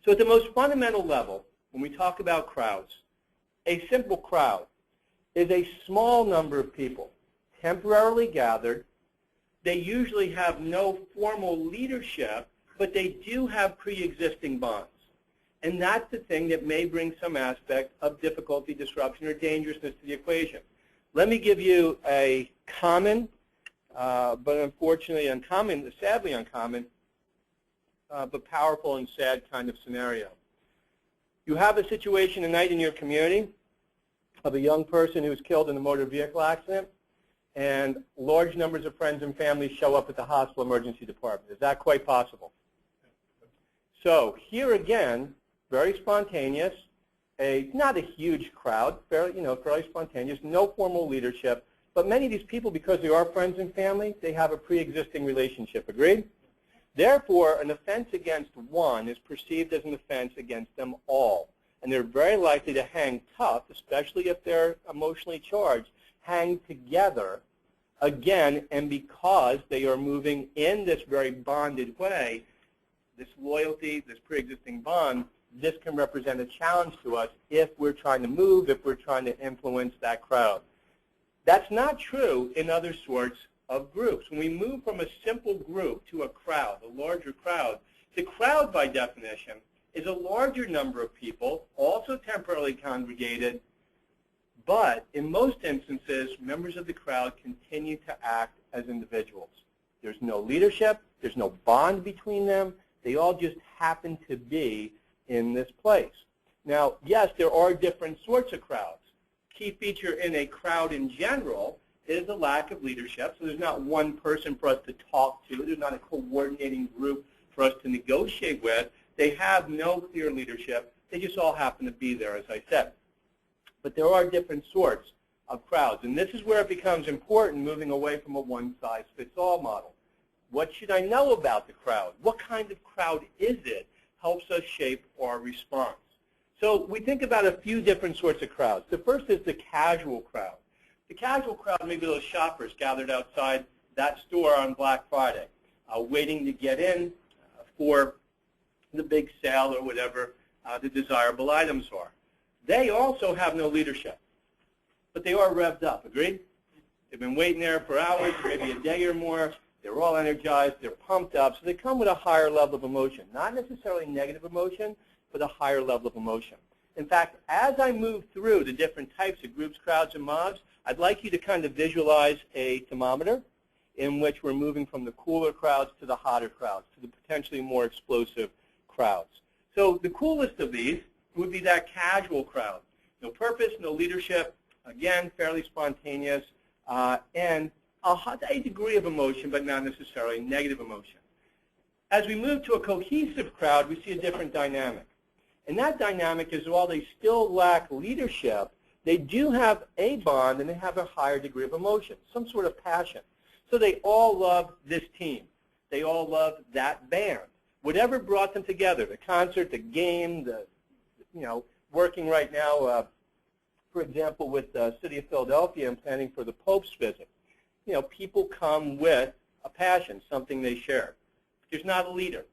So at the most fundamental level, when we talk about crowds, a simple crowd is a small number of people temporarily gathered. They usually have no formal leadership, but they do have pre-existing bonds. And that's the thing that may bring some aspect of difficulty, disruption, or dangerousness to the equation. Let me give you a common, but unfortunately uncommon, sadly uncommon, but powerful and sad kind of scenario. You have a situation tonight in your community of a young person who was killed in a motor vehicle accident, and large numbers of friends and family show up at the hospital emergency department. Is that quite possible? So here again, very spontaneous, not a huge crowd, fairly spontaneous, no formal leadership, but many of these people, because they are friends and family, they have a pre-existing relationship. Agreed? Therefore, an offense against one is perceived as an offense against them all. And they're very likely to hang tough, especially if they're emotionally charged, hang together again, and because they are moving in this very bonded way, this loyalty, this pre-existing bond, this can represent a challenge to us if we're trying to move, if we're trying to influence that crowd. That's not true in other sorts of groups. When we move from a simple group to a crowd, a larger crowd, the crowd by definition is a larger number of people, also temporarily congregated, but in most instances, members of the crowd continue to act as individuals. There's no leadership, there's no bond between them, they all just happen to be in this place. Now, yes, there are different sorts of crowds. Key feature in a crowd in general is the lack of leadership. So there's not one person for us to talk to. There's not a coordinating group for us to negotiate with. They have no clear leadership. They just all happen to be there, as I said. But there are different sorts of crowds. And this is where it becomes important, moving away from a one-size-fits-all model. What should I know about the crowd? What kind of crowd is it? Helps us shape our response. So we think about a few different sorts of crowds. The first is the casual crowd. The casual crowd may be those shoppers gathered outside that store on Black Friday, waiting to get in for the big sale or whatever the desirable items are. They also have no leadership, but they are revved up. Agreed? They've been waiting there for hours, maybe a day or more. They're all energized. They're pumped up. So they come with a higher level of emotion, not necessarily negative emotion, but a higher level of emotion. In fact, as I move through the different types of groups, crowds, and mobs, I'd like you to kind of visualize a thermometer in which we're moving from the cooler crowds to the hotter crowds, to the potentially more explosive crowds. So the coolest of these would be that casual crowd. No purpose, no leadership, again, fairly spontaneous, and a high degree of emotion, but not necessarily negative emotion. As we move to a cohesive crowd, we see a different dynamic. And that dynamic is while they still lack leadership, they do have a bond and they have a higher degree of emotion, some sort of passion. So they all love this team. They all love that band. Whatever brought them together, the concert, the game, working right now, for example, with the city of Philadelphia and planning for the Pope's visit. People come with a passion, something they share. There's not a leader.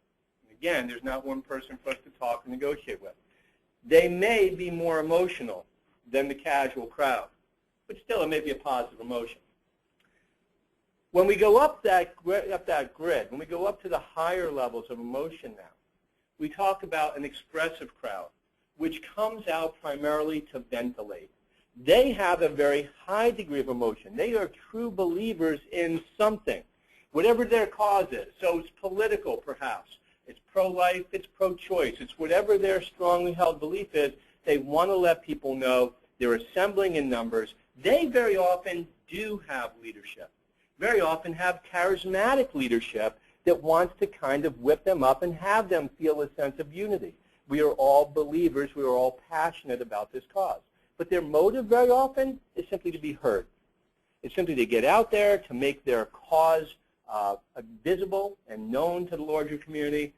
Again, there's not one person for us to talk and negotiate with. They may be more emotional than the casual crowd, but still it may be a positive emotion. When we go up that grid, when we go up to the higher levels of emotion now, we talk about an expressive crowd, which comes out primarily to ventilate. They have a very high degree of emotion. They are true believers in something, whatever their cause is. So it's political, perhaps. It's pro-life, it's pro-choice. It's whatever their strongly held belief is. They want to let people know they're assembling in numbers. They very often do have leadership, very often have charismatic leadership that wants to kind of whip them up and have them feel a sense of unity. We are all believers. We are all passionate about this cause. But their motive very often is simply to be heard. It's simply to get out there, to make their cause visible and known to the larger community.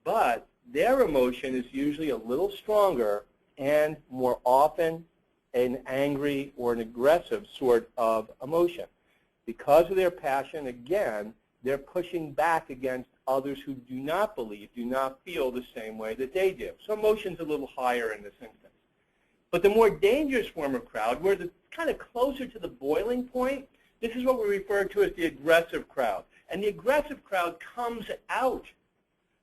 But their emotion is usually a little stronger and more often an angry or an aggressive sort of emotion. Because of their passion, again, they're pushing back against others who do not believe, do not feel the same way that they do. So emotion's a little higher in this instance. But the more dangerous form of crowd, where it's kind of closer to the boiling point, this is what we refer to as the aggressive crowd. And the aggressive crowd comes out.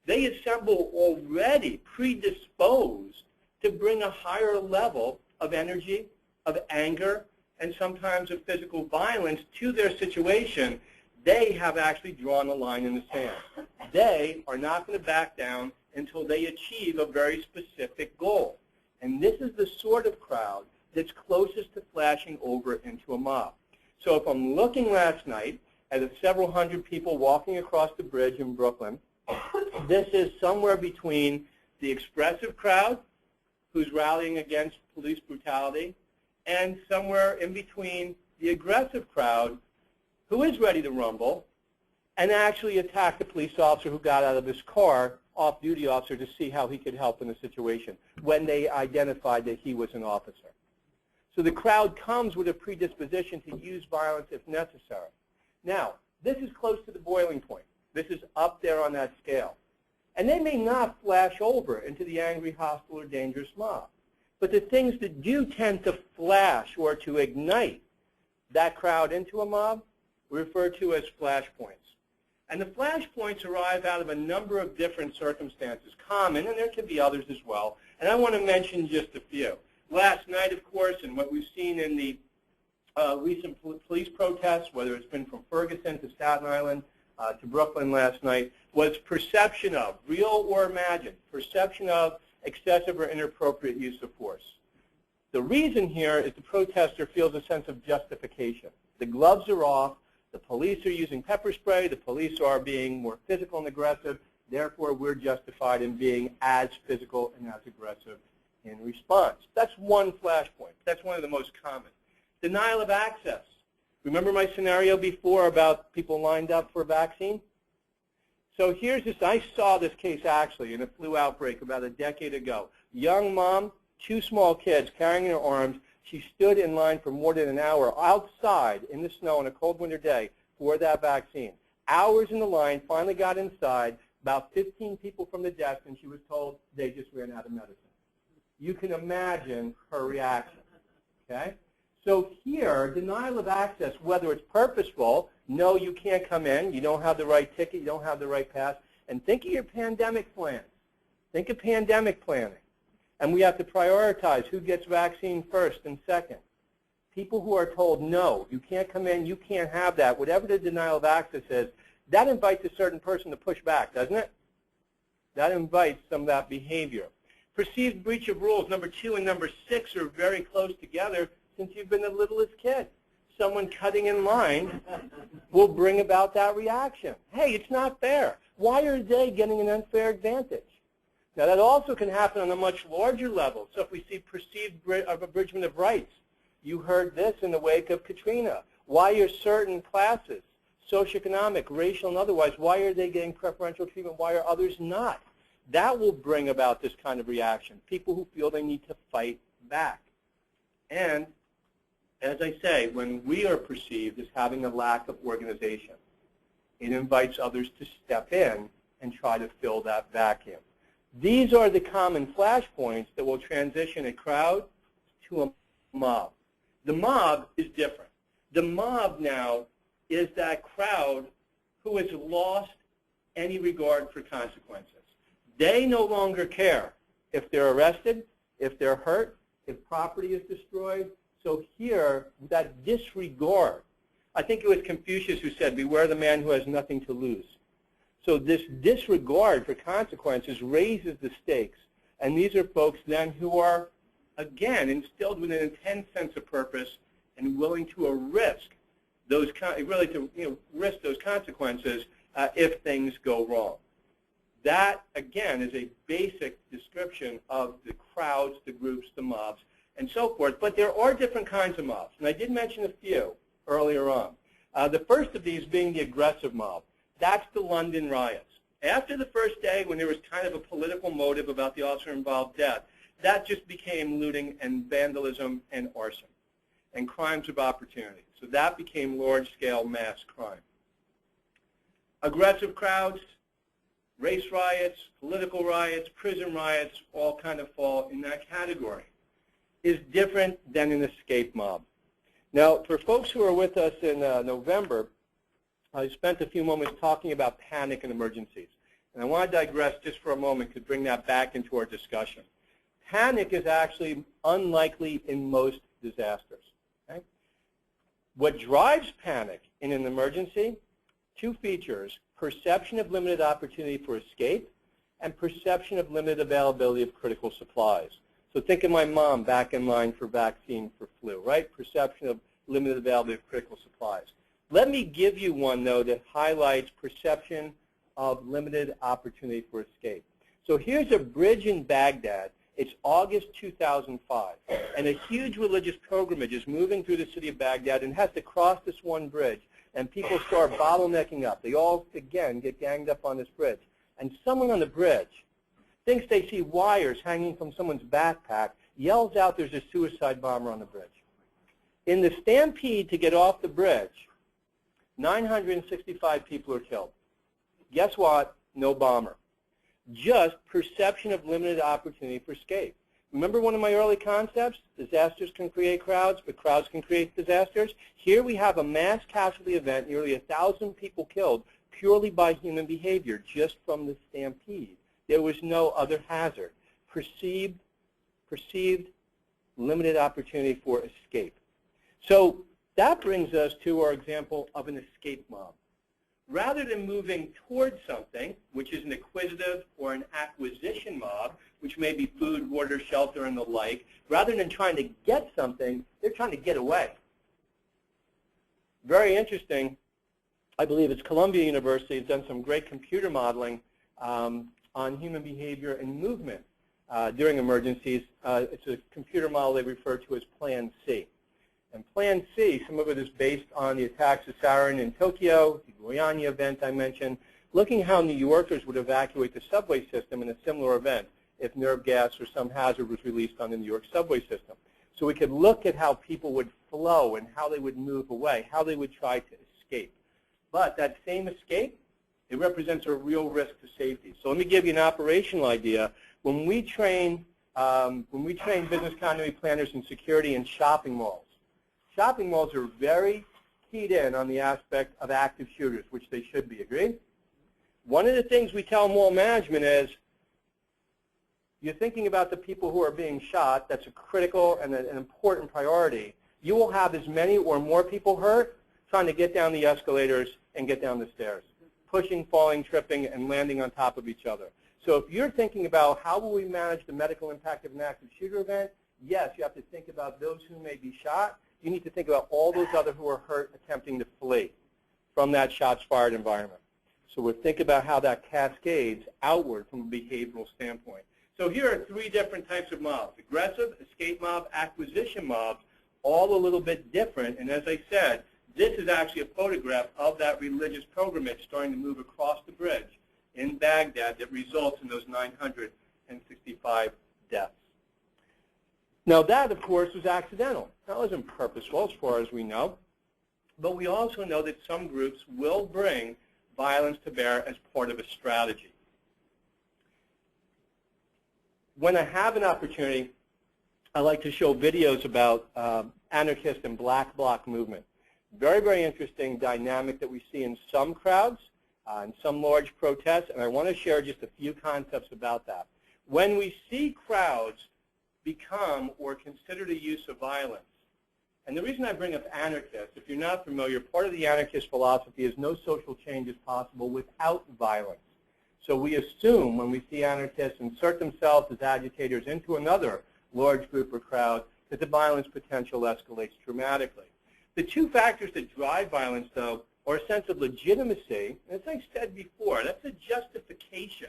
They assemble already predisposed to bring a higher level of energy, of anger, and sometimes of physical violence to their situation. They have actually drawn a line in the sand. They are not going to back down until they achieve a very specific goal. And this is the sort of crowd that's closest to flashing over into a mob. So if I'm looking last night at several hundred people walking across the bridge in Brooklyn, This is somewhere between the expressive crowd who's rallying against police brutality and somewhere in between the aggressive crowd who is ready to rumble and actually attack the police officer who got out of his car, off-duty officer, to see how he could help in the situation when they identified that he was an officer. So the crowd comes with a predisposition to use violence if necessary. Now, this is close to the boiling point. This is up there on that scale. And they may not flash over into the angry, hostile, or dangerous mob. But the things that do tend to flash or to ignite that crowd into a mob we refer to as flashpoints. And the flashpoints arrive out of a number of different circumstances, common, and there can be others as well. And I want to mention just a few. Last night, of course, and what we've seen in the recent police protests, whether it's been from Ferguson to Staten Island to Brooklyn last night, was perception of, real or imagined, perception of excessive or inappropriate use of force. The reason here is the protester feels a sense of justification. The gloves are off. The police are using pepper spray. The police are being more physical and aggressive. Therefore, we're justified in being as physical and as aggressive in response. That's one flashpoint. That's one of the most common. Denial of access. Remember my scenario before about people lined up for a vaccine? So here's this. I saw this case actually in a flu outbreak about a decade ago. Young mom, 2 small kids carrying in her arms. She stood in line for more than an hour outside in the snow on a cold winter day for that vaccine. Hours in the line, finally got inside, about 15 people from the desk, and she was told they just ran out of medicine. You can imagine her reaction, okay? So here, denial of access, whether it's purposeful, no, you can't come in, you don't have the right ticket, you don't have the right pass, and think of your pandemic plans. Think of pandemic planning. And we have to prioritize who gets vaccine first and second. People who are told, no, you can't come in, you can't have that, whatever the denial of access is, that invites a certain person to push back, doesn't it? That invites some of that behavior. Perceived breach of rules, number 2 and number 6 are very close together since you've been the littlest kid. Someone cutting in line will bring about that reaction. Hey, it's not fair. Why are they getting an unfair advantage? Now, that also can happen on a much larger level. So if we see perceived abridgment of rights, you heard this in the wake of Katrina. Why are certain classes, socioeconomic, racial, and otherwise, why are they getting preferential treatment? Why are others not? That will bring about this kind of reaction, people who feel they need to fight back. And as I say, when we are perceived as having a lack of organization, it invites others to step in and try to fill that vacuum. These are the common flashpoints that will transition a crowd to a mob. The mob is different. The mob now is that crowd who has lost any regard for consequences. They no longer care if they're arrested, if they're hurt, if property is destroyed. So here, that disregard, I think it was Confucius who said, beware the man who has nothing to lose. So this disregard for consequences raises the stakes. And these are folks then who are, again, instilled with an intense sense of purpose and willing to risk those, risk those consequences if things go wrong. That, again, is a basic description of the crowds, the groups, the mobs, and so forth. But there are different kinds of mobs. And I did mention a few earlier on. The first of these being the aggressive mob. That's the London riots. After the first day, when there was kind of a political motive about the officer-involved death, that just became looting and vandalism and arson and crimes of opportunity. So that became large-scale mass crime. Aggressive crowds, race riots, political riots, prison riots, all kind of fall in that category. Is different than an escape mob. Now, for folks who are with us in November, I spent a few moments talking about panic and emergencies. And I want to digress just for a moment to bring that back into our discussion. Panic is actually unlikely in most disasters. Okay? What drives panic in an emergency? 2 features: perception of limited opportunity for escape and perception of limited availability of critical supplies. So think of my mom back in line for vaccine for flu, right? Perception of limited availability of critical supplies. Let me give you one, though, that highlights perception of limited opportunity for escape. So here's a bridge in Baghdad. It's August 2005, and a huge religious pilgrimage is moving through the city of Baghdad and has to cross this one bridge, and people start bottlenecking up. They all, again, get ganged up on this bridge. And someone on the bridge thinks they see wires hanging from someone's backpack, yells out there's a suicide bomber on the bridge. In the stampede to get off the bridge, 965 people are killed. Guess what? No bomber. Just perception of limited opportunity for escape. Remember one of my early concepts? Disasters can create crowds, but crowds can create disasters. Here we have a mass casualty event, nearly 1,000 people killed, purely by human behavior, just from the stampede. There was no other hazard. Perceived limited opportunity for escape. So that brings us to our example of an escape mob. Rather than moving towards something, which is an acquisitive or an acquisition mob, which may be food, water, shelter, and the like, rather than trying to get something, they're trying to get away. Very interesting. I believe it's Columbia University has done some great computer modeling on human behavior and movement during emergencies. It's a computer model they refer to as Plan C. And Plan C, some of it is based on the attacks of sarin in Tokyo, the Goiânia event I mentioned, looking how New Yorkers would evacuate the subway system in a similar event if nerve gas or some hazard was released on the New York subway system. So we could look at how people would flow and how they would move away, how they would try to escape. But that same escape, it represents a real risk to safety. So let me give you an operational idea. When we train business continuity planners in security in shopping malls are very keyed in on the aspect of active shooters, which they should be, agreed? One of the things we tell mall management is, you're thinking about the people who are being shot. That's a critical and an important priority. You will have as many or more people hurt trying to get down the escalators and get down the stairs, pushing, falling, tripping, and landing on top of each other. So if you're thinking about how will we manage the medical impact of an active shooter event, yes, you have to think about those who may be shot. You need to think about all those others who are hurt attempting to flee from that shots fired environment. So we'll think about how that cascades outward from a behavioral standpoint. So here are three different types of mobs: aggressive, escape mob, acquisition mobs, all a little bit different. And as I said, this is actually a photograph of that religious pilgrimage starting to move across the bridge in Baghdad that results in those 965 deaths. Now that, of course, was accidental. That wasn't purposeful as far as we know. But we also know that some groups will bring violence to bear as part of a strategy. When I have an opportunity, I like to show videos about anarchist and black bloc movement. Very, very interesting dynamic that we see in some crowds, in some large protests, and I want to share just a few concepts about that. When we see crowds become or consider the use of violence, and the reason I bring up anarchists, if you're not familiar, part of the anarchist philosophy is no social change is possible without violence. So we assume when we see anarchists insert themselves as agitators into another large group or crowd that the violence potential escalates dramatically. The two factors that drive violence, though, are a sense of legitimacy, and as I said before, that's a justification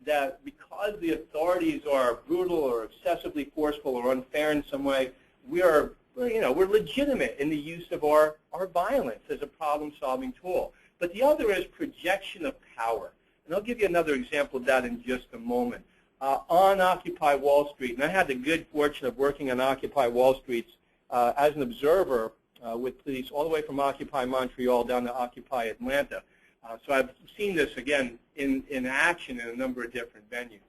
that because the authorities are brutal or excessively forceful or unfair in some way, we're legitimate in the use of our violence as a problem-solving tool. But the other is projection of power. And I'll give you another example of that in just a moment. On Occupy Wall Street, and I had the good fortune of working on Occupy Wall Street as an observer with police all the way from Occupy Montreal down to Occupy Atlanta. So I've seen this, again, in action in a number of different venues.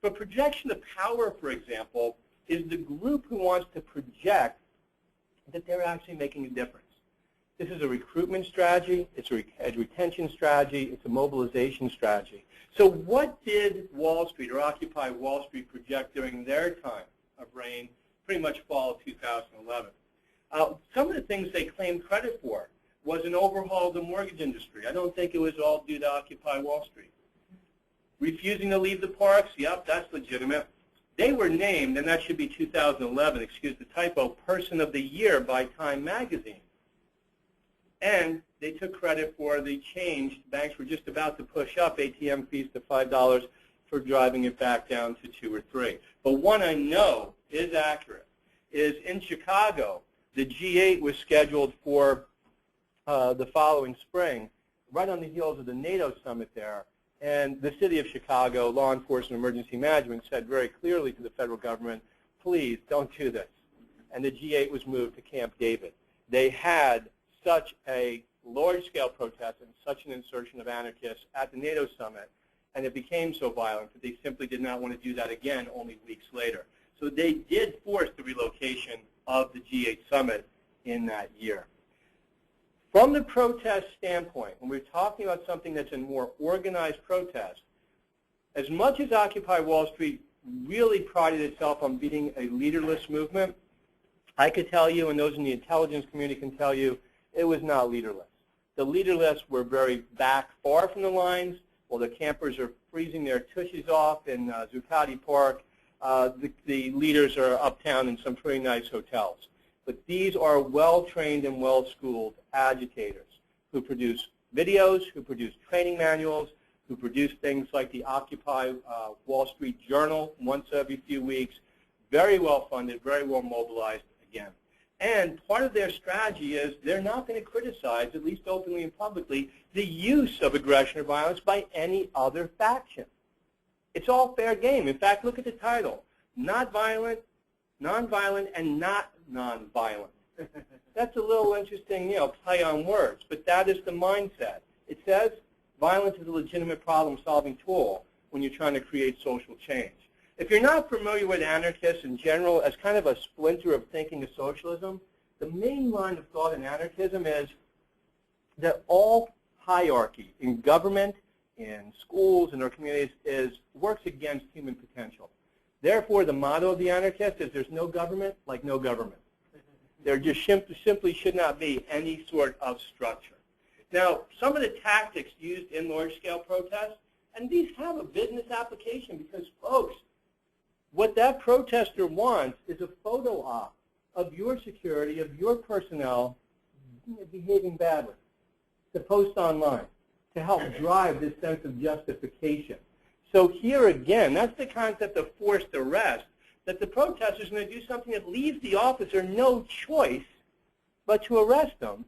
But projection of power, for example, is the group who wants to project that they're actually making a difference. This is a recruitment strategy, it's a retention strategy, it's a mobilization strategy. So what did Wall Street or Occupy Wall Street project during their time of reign, pretty much fall of 2011? Some of the things they claimed credit for was an overhaul of the mortgage industry. I don't think it was all due to Occupy Wall Street. Refusing to leave the parks, yep, that's legitimate. They were named, and that should be 2011, excuse the typo, Person of the Year by Time Magazine. And they took credit for the change. Banks were just about to push up ATM fees to $5 for driving it back down to 2 or 3. But one I know is accurate is in Chicago, the G8 was scheduled for the following spring, right on the heels of the NATO summit there. And the city of Chicago, law enforcement, emergency management said very clearly to the federal government, please don't do this. And the G8 was moved to Camp David. They had such a large-scale protest and such an insertion of anarchists at the NATO summit, and it became so violent that they simply did not want to do that again only weeks later. So they did force the relocation of the G8 summit in that year. From the protest standpoint, when we're talking about something that's a more organized protest, as much as Occupy Wall Street really prided itself on being a leaderless movement, I could tell you, and those in the intelligence community can tell you, it was not leaderless. The leaderless were very back, far from the lines, while the campers are freezing their tushies off in Zuccotti Park. The leaders are uptown in some pretty nice hotels. But these are well-trained and well-schooled agitators who produce videos, who produce training manuals, who produce things like the Occupy Wall Street Journal once every few weeks. Very well-funded, very well-mobilized again. And part of their strategy is they're not going to criticize, at least openly and publicly, the use of aggression or violence by any other faction. It's all fair game. In fact, look at the title, Not Violent, Nonviolent, and Not Nonviolent. That's a little interesting, play on words, but that is the mindset. It says violence is a legitimate problem-solving tool when you're trying to create social change. If you're not familiar with anarchists in general as kind of a splinter of thinking of socialism, the main line of thought in anarchism is that all hierarchy in government, in schools, in our communities works against human potential. Therefore, the motto of the anarchist is there's no government like no government. There just simply should not be any sort of structure. Now, some of the tactics used in large-scale protests, and these have a business application because, folks, what that protester wants is a photo op of your security, of your personnel behaving badly, to post online, to help drive this sense of justification. So here again, that's the concept of forced arrest, that the protester is going to do something that leaves the officer no choice but to arrest them.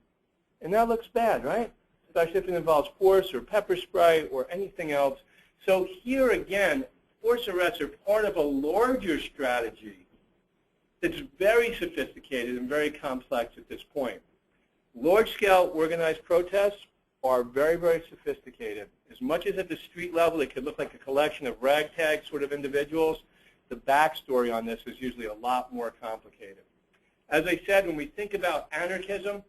And that looks bad, right? Especially if it involves force or pepper spray or anything else. So here again, forced arrests are part of a larger strategy that's very sophisticated and very complex at this point. Large-scale organized protests are very, very sophisticated. As much as at the street level it could look like a collection of ragtag sort of individuals, the backstory on this is usually a lot more complicated. As I said, when we think about anarchism,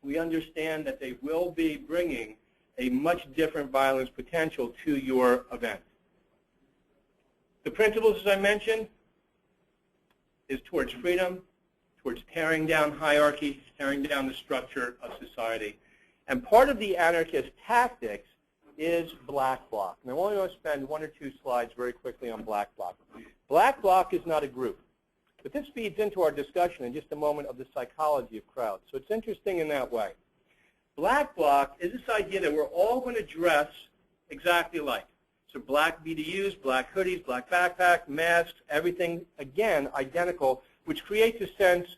we understand that they will be bringing a much different violence potential to your event. The principles, as I mentioned, is towards freedom, towards tearing down hierarchy, tearing down the structure of society. And part of the anarchist tactics is black bloc. And I only want to spend 1 or 2 slides very quickly on black bloc. Black bloc is not a group. But this feeds into our discussion in just a moment of the psychology of crowds. So it's interesting in that way. Black bloc is this idea that we're all going to dress exactly alike. So black BDUs, black hoodies, black backpack, masks, everything, again, identical, which creates a sense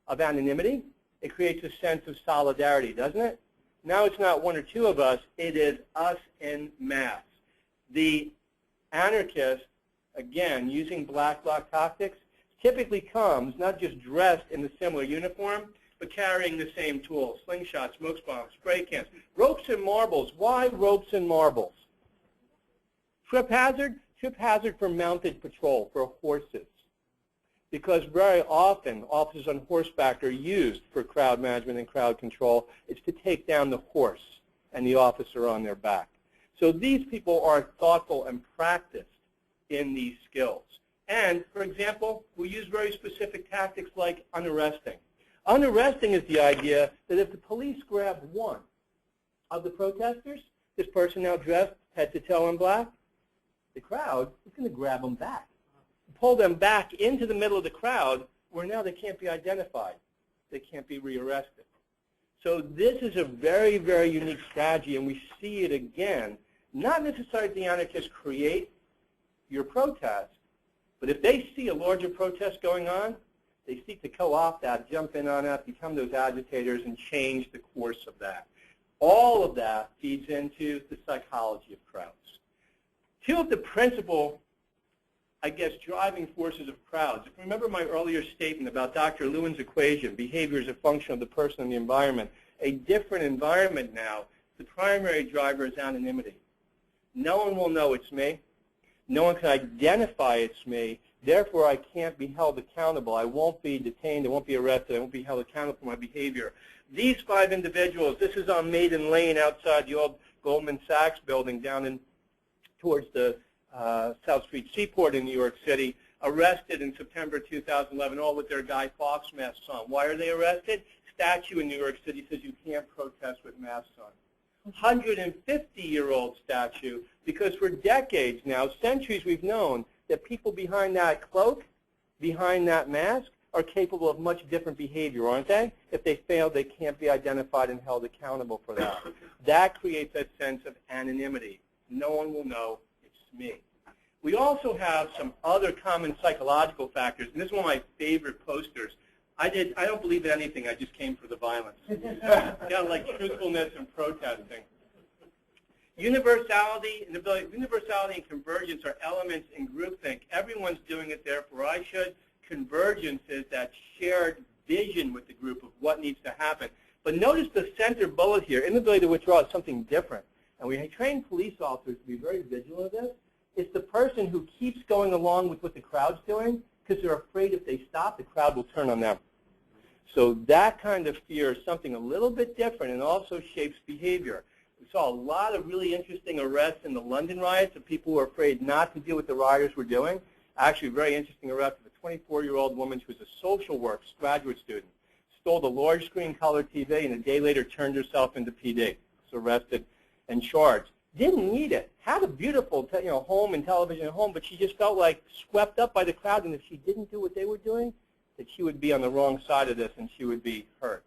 of anonymity. It creates a sense of solidarity, doesn't it? Now it's not 1 or 2 of us. It is us en masse. The anarchist, again, using black bloc tactics, typically comes not just dressed in a similar uniform, but carrying the same tools, slingshots, smoke bombs, spray cans, ropes and marbles. Why ropes and marbles? Trip hazard? Trip hazard for mounted patrol, for horses. Because very often, officers on horseback are used for crowd management and crowd control. It's to take down the horse and the officer on their back. So these people are thoughtful and practiced in these skills. And, for example, we use very specific tactics like unarresting. Unarresting is the idea that if the police grab one of the protesters, this person now dressed head to toe in black, the crowd is going to grab them back, pull them back into the middle of the crowd where now they can't be identified. They can't be rearrested. So this is a very, very unique strategy, and we see it again. Not necessarily the anarchists create your protest, but if they see a larger protest going on, they seek to co-opt that, jump in on that, become those agitators, and change the course of that. All of that feeds into the psychology of crowds. Two of the principal, I guess, driving forces of crowds. If you remember my earlier statement about Dr. Lewin's equation, behavior is a function of the person and the environment. A different environment now, the primary driver is anonymity. No one will know it's me. No one can identify it's me. Therefore, I can't be held accountable. I won't be detained. I won't be arrested. I won't be held accountable for my behavior. These 5 individuals, this is on Maiden Lane outside the old Goldman Sachs building down in towards the South Street Seaport in New York City, arrested in September 2011, all with their Guy Fawkes masks on. Why are they arrested? Statute in New York City says you can't protest with masks on. 150-year-old statute, because for decades now, centuries, we've known that people behind that cloak, behind that mask, are capable of much different behavior, aren't they? If they fail, they can't be identified and held accountable for that. That creates that sense of anonymity. No one will know it's me. We also have some other common psychological factors, and this is one of my favorite posters. I don't believe in anything. I just came for the violence. Kind of like truthfulness and protesting. Universality and convergence are elements in groupthink. Everyone's doing it, therefore I should. Convergence is that shared vision with the group of what needs to happen. But notice the center bullet here, inability to withdraw, is something different. And we train police officers to be very vigilant of this. It's the person who keeps going along with what the crowd's doing because they're afraid if they stop, the crowd will turn on them. So that kind of fear is something a little bit different and also shapes behavior. We saw a lot of really interesting arrests in the London riots of people who were afraid not to do what the rioters were doing. Actually, a very interesting arrest of a 24-year-old woman who was a social work graduate student. Stole the large screen color TV and a day later turned herself into PD. Was arrested and charged. Didn't need it. Had a beautiful home and television at home, but she just felt like swept up by the crowd, and if she didn't do what they were doing, that she would be on the wrong side of this and she would be hurt.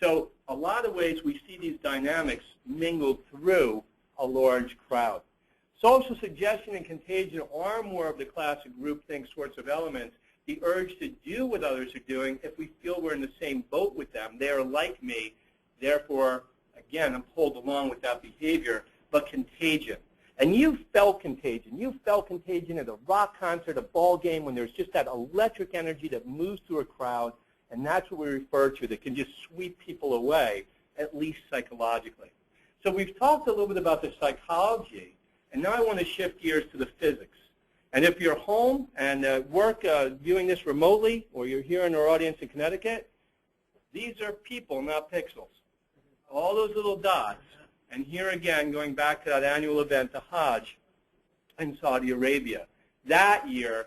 So a lot of ways we see these dynamics mingled through a large crowd. Social suggestion and contagion are more of the classic groupthink sorts of elements. The urge to do what others are doing if we feel we're in the same boat with them. They are like me. Therefore, again, I'm pulled along with that behavior. But contagion. And you felt contagion. You felt contagion at a rock concert, a ball game, when there's just that electric energy that moves through a crowd. And that's what we refer to, that can just sweep people away, at least psychologically. So we've talked a little bit about the psychology. And now I want to shift gears to the physics. And if you're home and work viewing this remotely, or you're here in our audience in Connecticut, these are people, not pixels. All those little dots. And here again, going back to that annual event, the Hajj in Saudi Arabia. That year,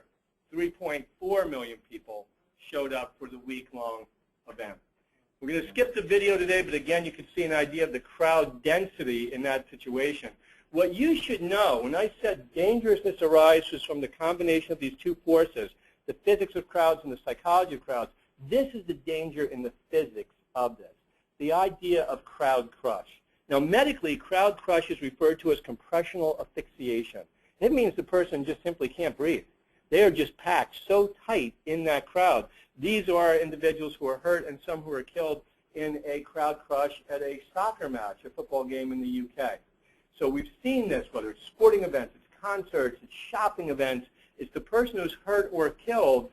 3.4 million people showed up for the week-long event. We're going to skip the video today, but again, you can see an idea of the crowd density in that situation. What you should know, when I said dangerousness arises from the combination of these two forces, the physics of crowds and the psychology of crowds, this is the danger in the physics of this, the idea of crowd crush. Now, medically, crowd crush is referred to as compressional asphyxiation. It means the person just simply can't breathe. They are just packed so tight in that crowd. These are individuals who are hurt and some who are killed in a crowd crush at a soccer match, a football game in the UK. So we've seen this, whether it's sporting events, it's concerts, it's shopping events. It's the person who's hurt or killed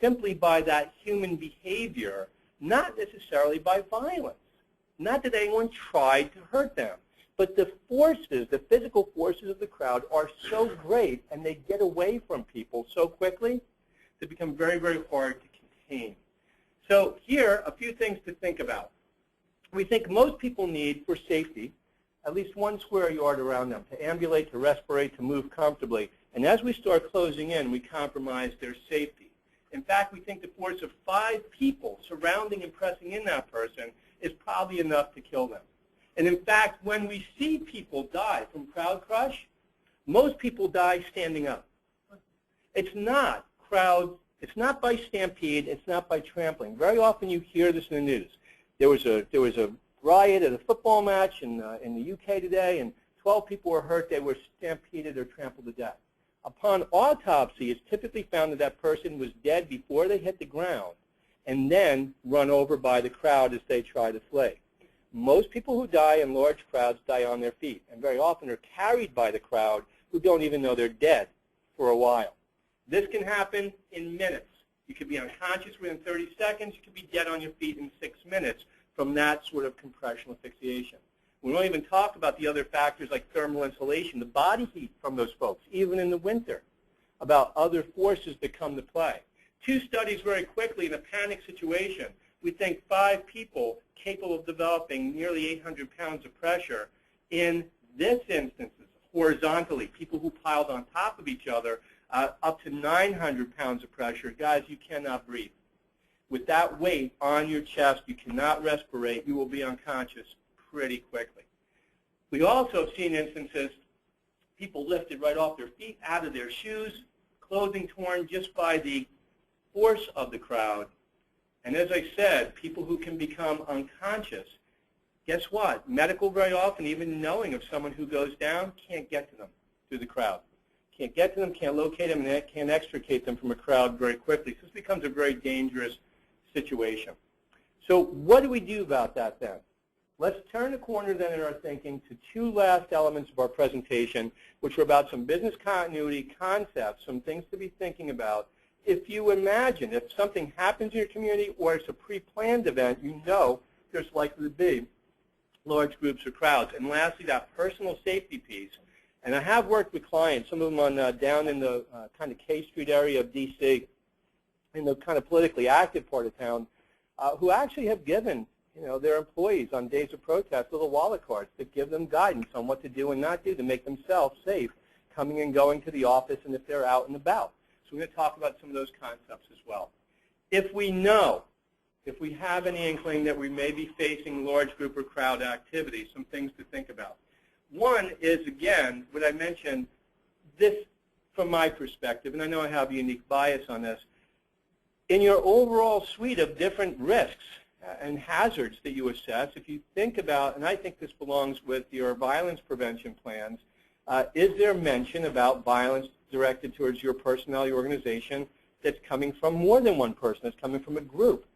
simply by that human behavior, not necessarily by violence. Not that anyone tried to hurt them, but the forces, the physical forces of the crowd are so great and they get away from people so quickly, they become very, very hard to contain. So here, a few things to think about. We think most people need, for safety, at least 1 square yard around them to ambulate, to respirate, to move comfortably. And as we start closing in, we compromise their safety. In fact, we think the force of 5 people surrounding and pressing in that person is probably enough to kill them. And in fact, when we see people die from crowd crush, most people die standing up. It's not it's not by stampede, it's not by trampling. Very often you hear this in the news. There was a riot at a football match in the UK today, and 12 people were hurt. They were stampeded or trampled to death. Upon autopsy, it's typically found that that person was dead before they hit the ground and then run over by the crowd as they try to flee. Most people who die in large crowds die on their feet, and very often are carried by the crowd who don't even know they're dead for a while. This can happen in minutes. You could be unconscious within 30 seconds. You could be dead on your feet in 6 minutes from that sort of compression asphyxiation. We don't even talk about the other factors like thermal insulation, the body heat from those folks, even in the winter, about other forces that come to play. 2 studies very quickly in a panic situation. We think 5 people capable of developing nearly 800 pounds of pressure. In this instance, horizontally, people who piled on top of each other, up to 900 pounds of pressure. Guys, you cannot breathe. With that weight on your chest, you cannot respirate. You will be unconscious pretty quickly. We also have seen instances, people lifted right off their feet, out of their shoes, clothing torn just by the force of the crowd. And as I said, people who can become unconscious, guess what? Medical very often, even knowing of someone who goes down, can't get to them through the crowd. Can't get to them, can't locate them, and can't extricate them from a crowd very quickly. So this becomes a very dangerous situation. So what do we do about that then? Let's turn the corner then in our thinking to 2 last elements of our presentation, which are about some business continuity concepts, some things to be thinking about. If you imagine, if something happens in your community or it's a pre-planned event, you know there's likely to be large groups or crowds. And lastly, that personal safety piece. And I have worked with clients, some of them on down in the kind of K Street area of D.C., in the kind of politically active part of town, who actually have given their employees on days of protest little wallet cards that give them guidance on what to do and not do to make themselves safe coming and going to the office and if they're out and about. So we're going to talk about some of those concepts as well. If we know, if we have any inkling that we may be facing large group or crowd activity, some things to think about. One is, again, what I mentioned, this from my perspective, and I know I have a unique bias on this, in your overall suite of different risks and hazards that you assess, if you think about, and I think this belongs with your violence prevention plans, is there mention about violence directed towards your personnel, your organization, that's coming from more than one person, that's coming from a group,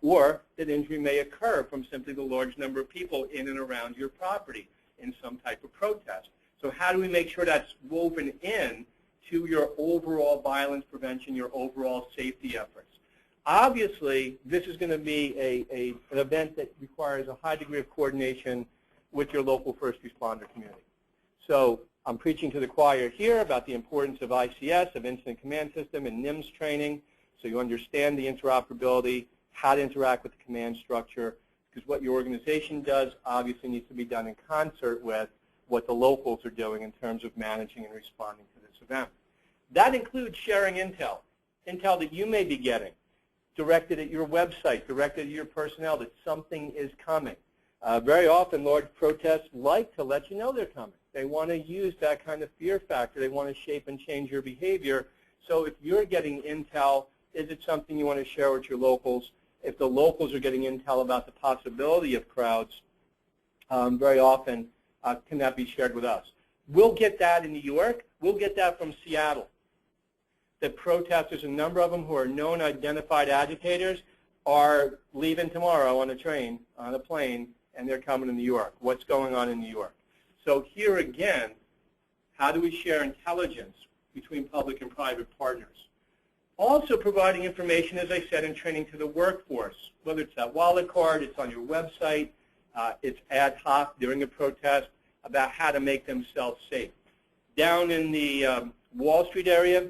or that injury may occur from simply the large number of people in and around your property in some type of protest. So how do we make sure that's woven in to your overall violence prevention, your overall safety efforts? Obviously, this is going to be an event that requires a high degree of coordination with your local first responder community. So I'm preaching to the choir here about the importance of ICS, of Incident Command System, and NIMS training, so you understand the interoperability, how to interact with the command structure, because what your organization does obviously needs to be done in concert with what the locals are doing in terms of managing and responding to this event. That includes sharing intel that you may be getting, directed at your website, directed at your personnel, that something is coming. Very often, large protests like to let you know they're coming. They want to use that kind of fear factor. They want to shape and change your behavior. So if you're getting intel, is it something you want to share with your locals? If the locals are getting intel about the possibility of crowds, very often can that be shared with us? We'll get that in New York. We'll get that from Seattle. The protesters, a number of them who are known identified agitators, are leaving tomorrow on a train, on a plane, and they're coming to New York. What's going on in New York? So here again, how do we share intelligence between public and private partners? Also providing information, as I said, and training to the workforce, whether it's that wallet card, it's on your website, it's ad hoc during a protest, about how to make themselves safe. Down in the Wall Street area,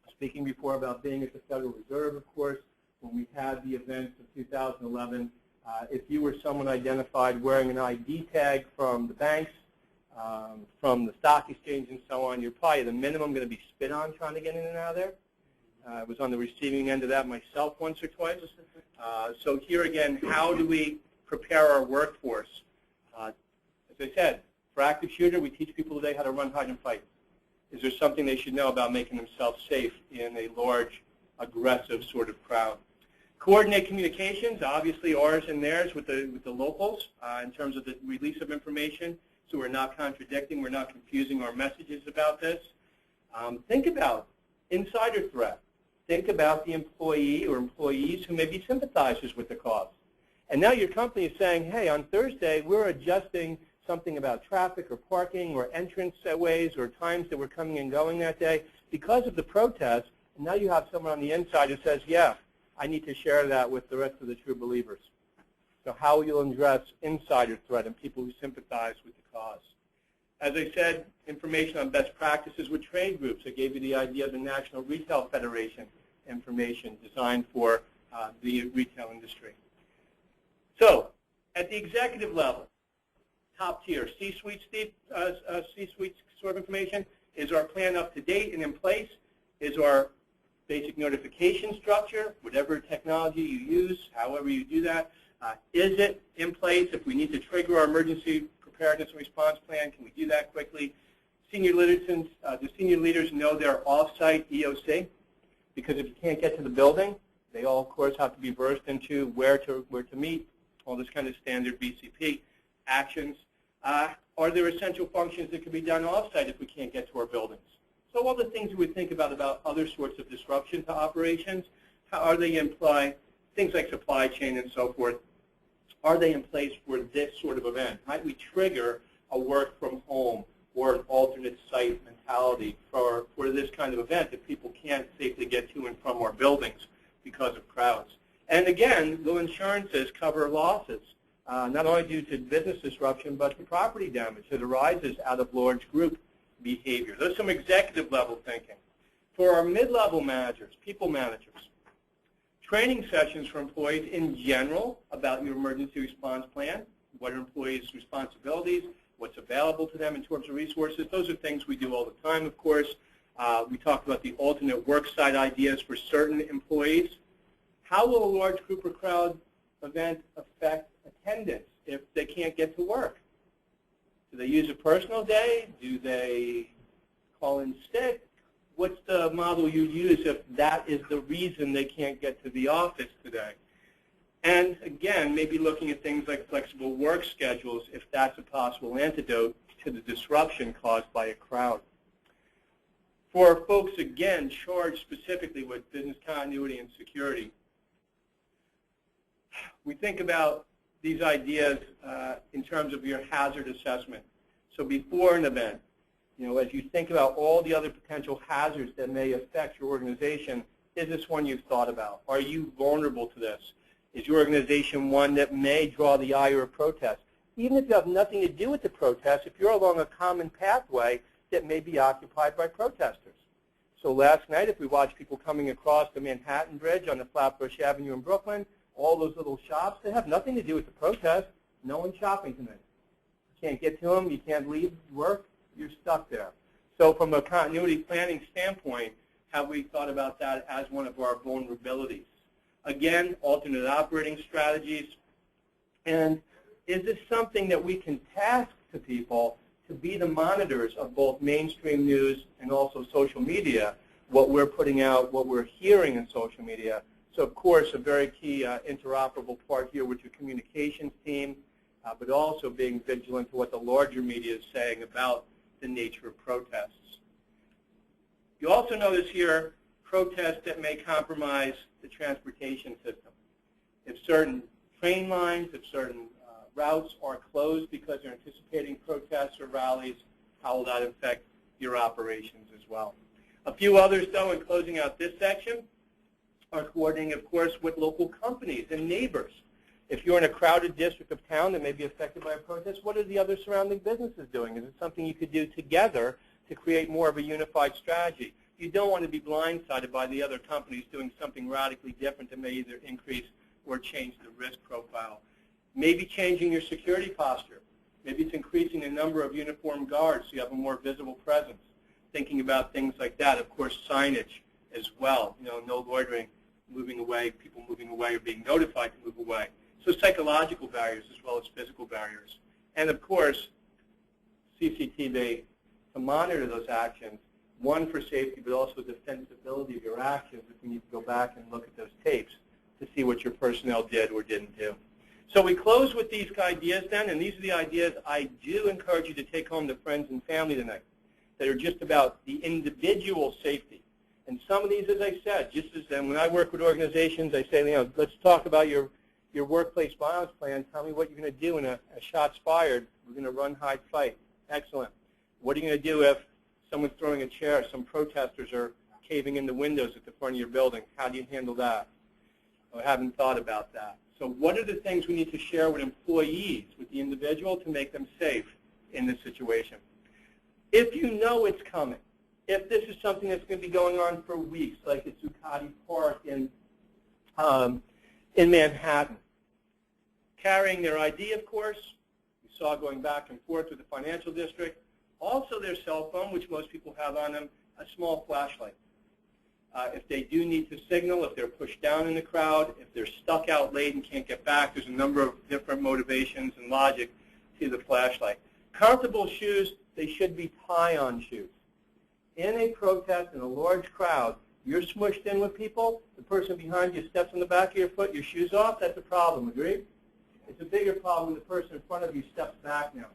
speaking before about being at the Federal Reserve, of course, when we had the events of 2011, if you were someone identified wearing an ID tag from the banks, from the stock exchange and so on, you're probably the minimum going to be spit on trying to get in and out of there. I was on the receiving end of that myself once or twice. So here again, how do we prepare our workforce? As I said, for active shooter, we teach people today how to run, hide, and fight. Is there something they should know about making themselves safe in a large, aggressive sort of crowd? Coordinate communications, obviously ours and theirs with the locals in terms of the release of information, so we're not contradicting, we're not confusing our messages about this. Think about insider threat. Think about the employee or employees who may be sympathizers with the cause. And now your company is saying, hey, on Thursday we're adjusting something about traffic or parking or entrance ways or times that we're coming and going that day because of the protest. And now you have someone on the inside who says, yeah, I need to share that with the rest of the true believers. So how will you address insider threat and people who sympathize with the cause? As I said, information on best practices with trade groups. I gave you the idea of the National Retail Federation information designed for the retail industry. So at the executive level, top tier, C-suite sort of information, is our plan up to date and in place? Is our basic notification structure, whatever technology you use, however you do that, is it in place? If we need to trigger our emergency preparedness and response plan, can we do that quickly? Senior citizens, do senior leaders know their off-site EOC? Because if you can't get to the building, they all, of course, have to be versed into where to meet, all this kind of standard BCP actions. Are there essential functions that can be done off-site if we can't get to our buildings? So all the things we would think about other sorts of disruption to operations, how are they in play? Things like supply chain and so forth, are they in place for this sort of event? Might we trigger a work from home or an alternate site mentality for this kind of event if people can't safely get to and from our buildings because of crowds? And again, will insurances cover losses, not only due to business disruption, but the property damage that arises out of large group behavior? There's some executive level thinking. For our mid-level managers, people managers, training sessions for employees in general about your emergency response plan, what are employees' responsibilities, what's available to them in terms of resources. Those are things we do all the time, of course. We talked about the alternate work site ideas for certain employees. How will a large group or crowd event affect attendance if they can't get to work? Do they use a personal day? Do they call in sick? What's the model you use if that is the reason they can't get to the office today? And again, maybe looking at things like flexible work schedules if that's a possible antidote to the disruption caused by a crowd. For folks, again, charged specifically with business continuity and security, we think about these ideas in terms of your hazard assessment. So before an event, as you think about all the other potential hazards that may affect your organization, is this one you've thought about? Are you vulnerable to this? Is your organization one that may draw the ire of protest? Even if you have nothing to do with the protest, if you're along a common pathway that may be occupied by protesters. So last night, if we watched people coming across the Manhattan Bridge on the Flatbush Avenue in Brooklyn, all those little shops that have nothing to do with the protest, no one's shopping tonight. You can't get to them, you can't leave work, you're stuck there. So from a continuity planning standpoint, have we thought about that as one of our vulnerabilities? Again, alternate operating strategies. And is this something that we can task to people to be the monitors of both mainstream news and also social media, what we're putting out, what we're hearing in social media? So, of course, a very key interoperable part here with your communications team, but also being vigilant to what the larger media is saying about the nature of protests. You also notice here protests that may compromise the transportation system. If certain train lines, if certain routes are closed because they're anticipating protests or rallies, how will that affect your operations as well? A few others, though, in closing out this section, are coordinating, of course, with local companies and neighbors. If you're in a crowded district of town that may be affected by a protest, what are the other surrounding businesses doing? Is it something you could do together to create more of a unified strategy? You don't want to be blindsided by the other companies doing something radically different that may either increase or change the risk profile. Maybe changing your security posture. Maybe it's increasing the number of uniformed guards so you have a more visible presence. Thinking about things like that. Of course, signage as well. No loitering, moving away, people moving away or being notified to move away. So psychological barriers as well as physical barriers. And of course, CCTV to monitor those actions, one for safety, but also defensibility of your actions if we need to go back and look at those tapes to see what your personnel did or didn't do. So we close with these ideas then, and these are the ideas I do encourage you to take home to friends and family tonight that are just about the individual safety. And some of these, as I said, just as when I work with organizations, I say, let's talk about your workplace violence plan. Tell me what you're going to do in a shot's fired. We're going to run, hide, fight. Excellent. What are you going to do if someone's throwing a chair, some protesters are caving in the windows at the front of your building? How do you handle that? I haven't thought about that. So what are the things we need to share with employees, with the individual, to make them safe in this situation? If you know it's coming, if this is something that's going to be going on for weeks, like at Zuccotti Park in Manhattan, carrying their ID, of course, we saw going back and forth with the financial district, also their cell phone, which most people have on them, a small flashlight. If they do need to signal, if they're pushed down in the crowd, if they're stuck out late and can't get back, there's a number of different motivations and logic to the flashlight. Comfortable shoes, they should be tie-on shoes. In a protest, in a large crowd, you're smushed in with people, the person behind you steps on the back of your foot, your shoes off, that's a problem, agreed? It's a bigger problem when the person in front of you steps back now,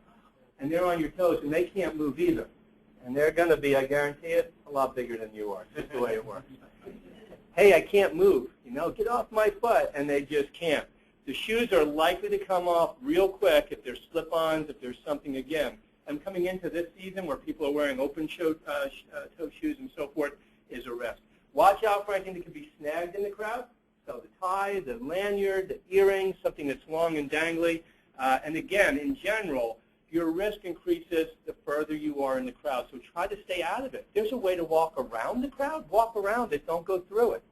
and they're on your toes, and they can't move either. And they're going to be, I guarantee it, a lot bigger than you are. Just the way it works. Hey, I can't move. Get off my foot. And they just can't. The shoes are likely to come off real quick if they're slip-ons, if there's something again. And coming into this season where people are wearing open-toe shoes and so forth is a risk. Watch out for anything that can be snagged in the crowd. So the tie, the lanyard, the earring, something that's long and dangly. And again, in general, your risk increases the further you are in the crowd. So try to stay out of it. There's a way to walk around the crowd. Walk around it. Don't go through it.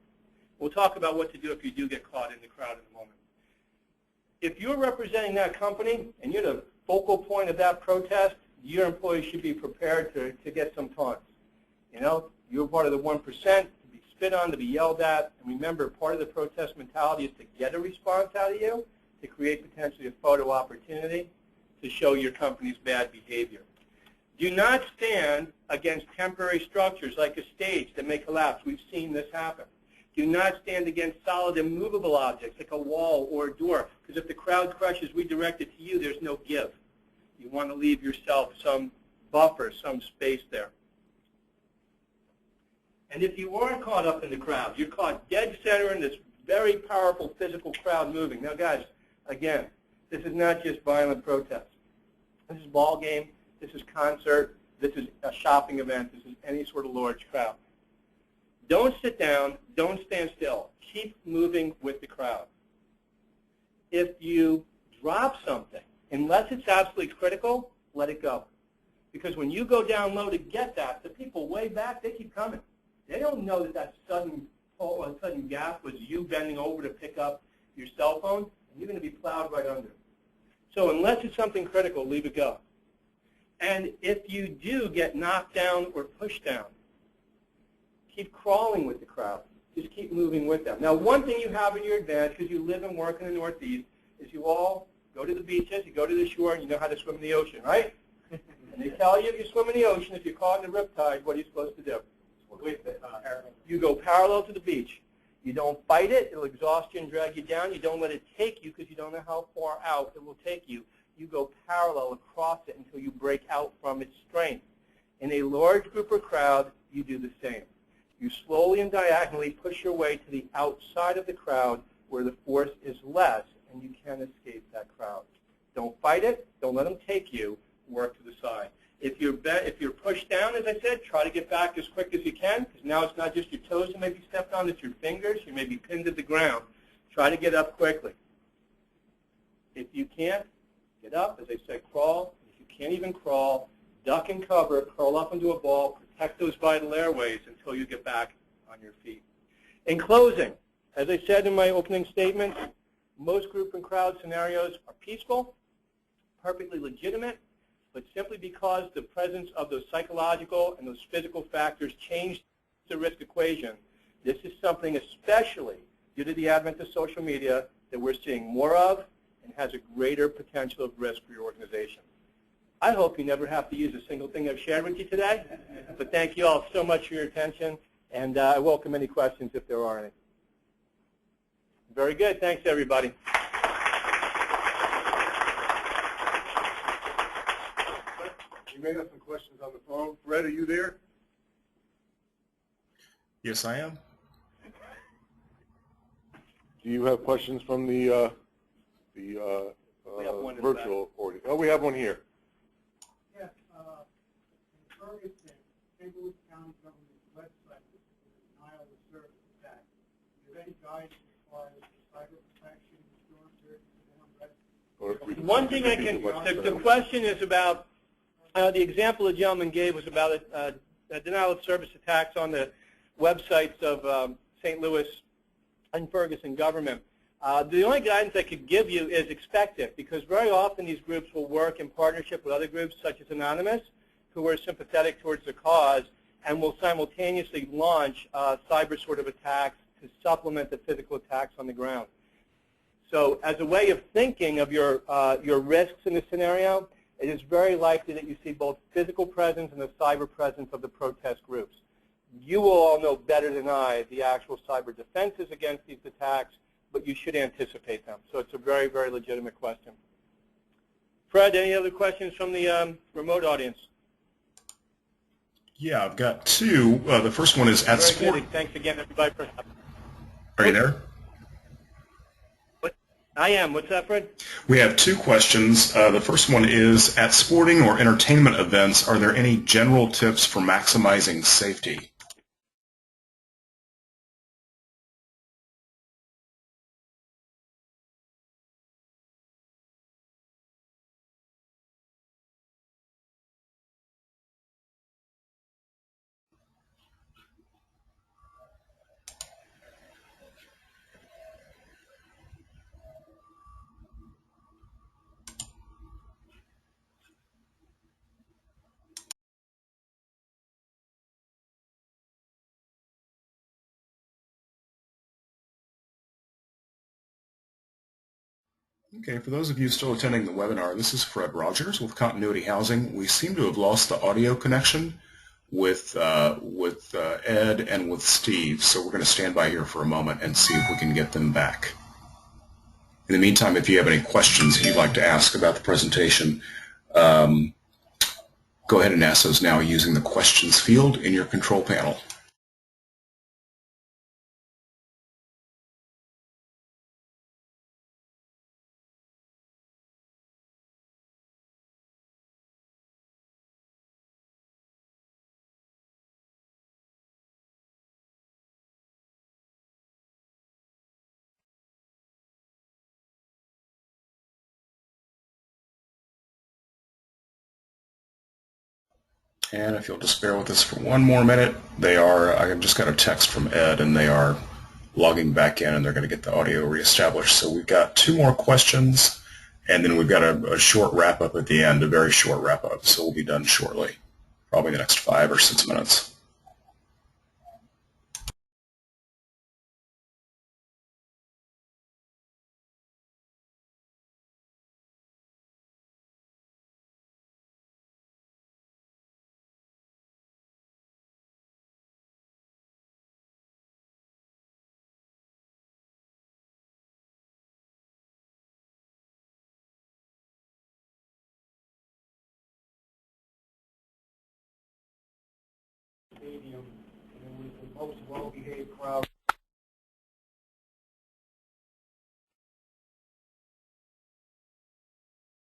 We'll talk about what to do if you do get caught in the crowd in a moment. If you're representing that company and you're the focal point of that protest, your employees should be prepared to get some taunts. You're part of the 1%, to be spit on, to be yelled at. And remember, part of the protest mentality is to get a response out of you, to create potentially a photo opportunity, to show your company's bad behavior. Do not stand against temporary structures like a stage that may collapse. We've seen this happen. Do not stand against solid immovable objects like a wall or a door, because if the crowd crushes redirected to you, there's no give. You want to leave yourself some buffer, some space there. And if you are caught up in the crowd, you're caught dead center in this very powerful physical crowd moving. Now, guys, again, this is not just violent protest. This is ball game. This is concert. This is a shopping event. This is any sort of large crowd. Don't sit down. Don't stand still. Keep moving with the crowd. If you drop something, unless it's absolutely critical, let it go. Because when you go down low to get that, the people way back, they keep coming. They don't know that that sudden gap was you bending over to pick up your cell phone, and you're going to be plowed right under. So unless it's something critical, leave it go. And if you do get knocked down or pushed down, keep crawling with the crowd. Just keep moving with them. Now, one thing you have in your advantage, because you live and work in the Northeast, is you all go to the beaches, you go to the shore, and you know how to swim in the ocean, right? And they tell you if you swim in the ocean, if you're caught in the riptide, what are you supposed to do? You go parallel to the beach. You don't fight it. It'll exhaust you and drag you down. You don't let it take you because you don't know how far out it will take you. You go parallel across it until you break out from its strength. In a large group or crowd, you do the same. You slowly and diagonally push your way to the outside of the crowd where the force is less, and you can escape that crowd. Don't fight it. Don't let them take you. Work to the side. If you're pushed down, as I said, try to get back as quick as you can, because now it's not just your toes that may be stepped on, it's your fingers. You may be pinned to the ground. Try to get up quickly. If you can't, get up. As I said, crawl. If you can't even crawl, duck and cover, curl up into a ball, protect those vital airways until you get back on your feet. In closing, as I said in my opening statement, most group and crowd scenarios are peaceful, perfectly legitimate, but simply because the presence of those psychological and those physical factors change the risk equation, this is something, especially due to the advent of social media, that we're seeing more of and has a greater potential of risk for your organization. I hope you never have to use a single thing I've shared with you today, but thank you all so much for your attention, and I welcome any questions if there are any. Very good. Thanks, everybody. We may have some questions on the phone. Fred, are you there? Yes, I am. Do you have questions from the virtual audience? Oh, we have one here. Yes, in Ferguson, St. Louis County government's website, denial of service attack. Do you have any guidance as far as cyber protection, storm surge, and unrest? One thing I can, the question is about, the example the gentleman gave was about a denial of service attacks on the websites of St. Louis and Ferguson government. The only guidance I could give you is expect it, because very often these groups will work in partnership with other groups such as Anonymous, who are sympathetic towards the cause, and will simultaneously launch cyber sort of attacks to supplement the physical attacks on the ground. So as a way of thinking of your risks in this scenario, it is very likely that you see both physical presence and the cyber presence of the protest groups. You will all know better than I the actual cyber defenses against these attacks, but you should anticipate them. So it's a very, very legitimate question. Fred, any other questions from the remote audience? Yeah, I've got two. The first one is at sport. Good. Thanks again, everybody. Are you there? I am. What's that, Fred? We have two questions. The first one is, at sporting or entertainment events, are there any general tips for maximizing safety? Okay, for those of you still attending the webinar, this is Fred Rogers with Continuity Housing. We seem to have lost the audio connection with Ed and with Steve, so we're going to stand by here for a moment and see if we can get them back. In the meantime, if you have any questions you'd like to ask about the presentation, go ahead and ask those now using the questions field in your control panel. And if you'll just bear with us for one more minute, I just got a text from Ed, and they are logging back in, and they're going to get the audio reestablished. So we've got two more questions, and then we've got a short wrap-up at the end, a very short wrap-up. So we'll be done shortly, probably in the next 5 or 6 minutes. Stadium, and it was the most well-behaved crowd.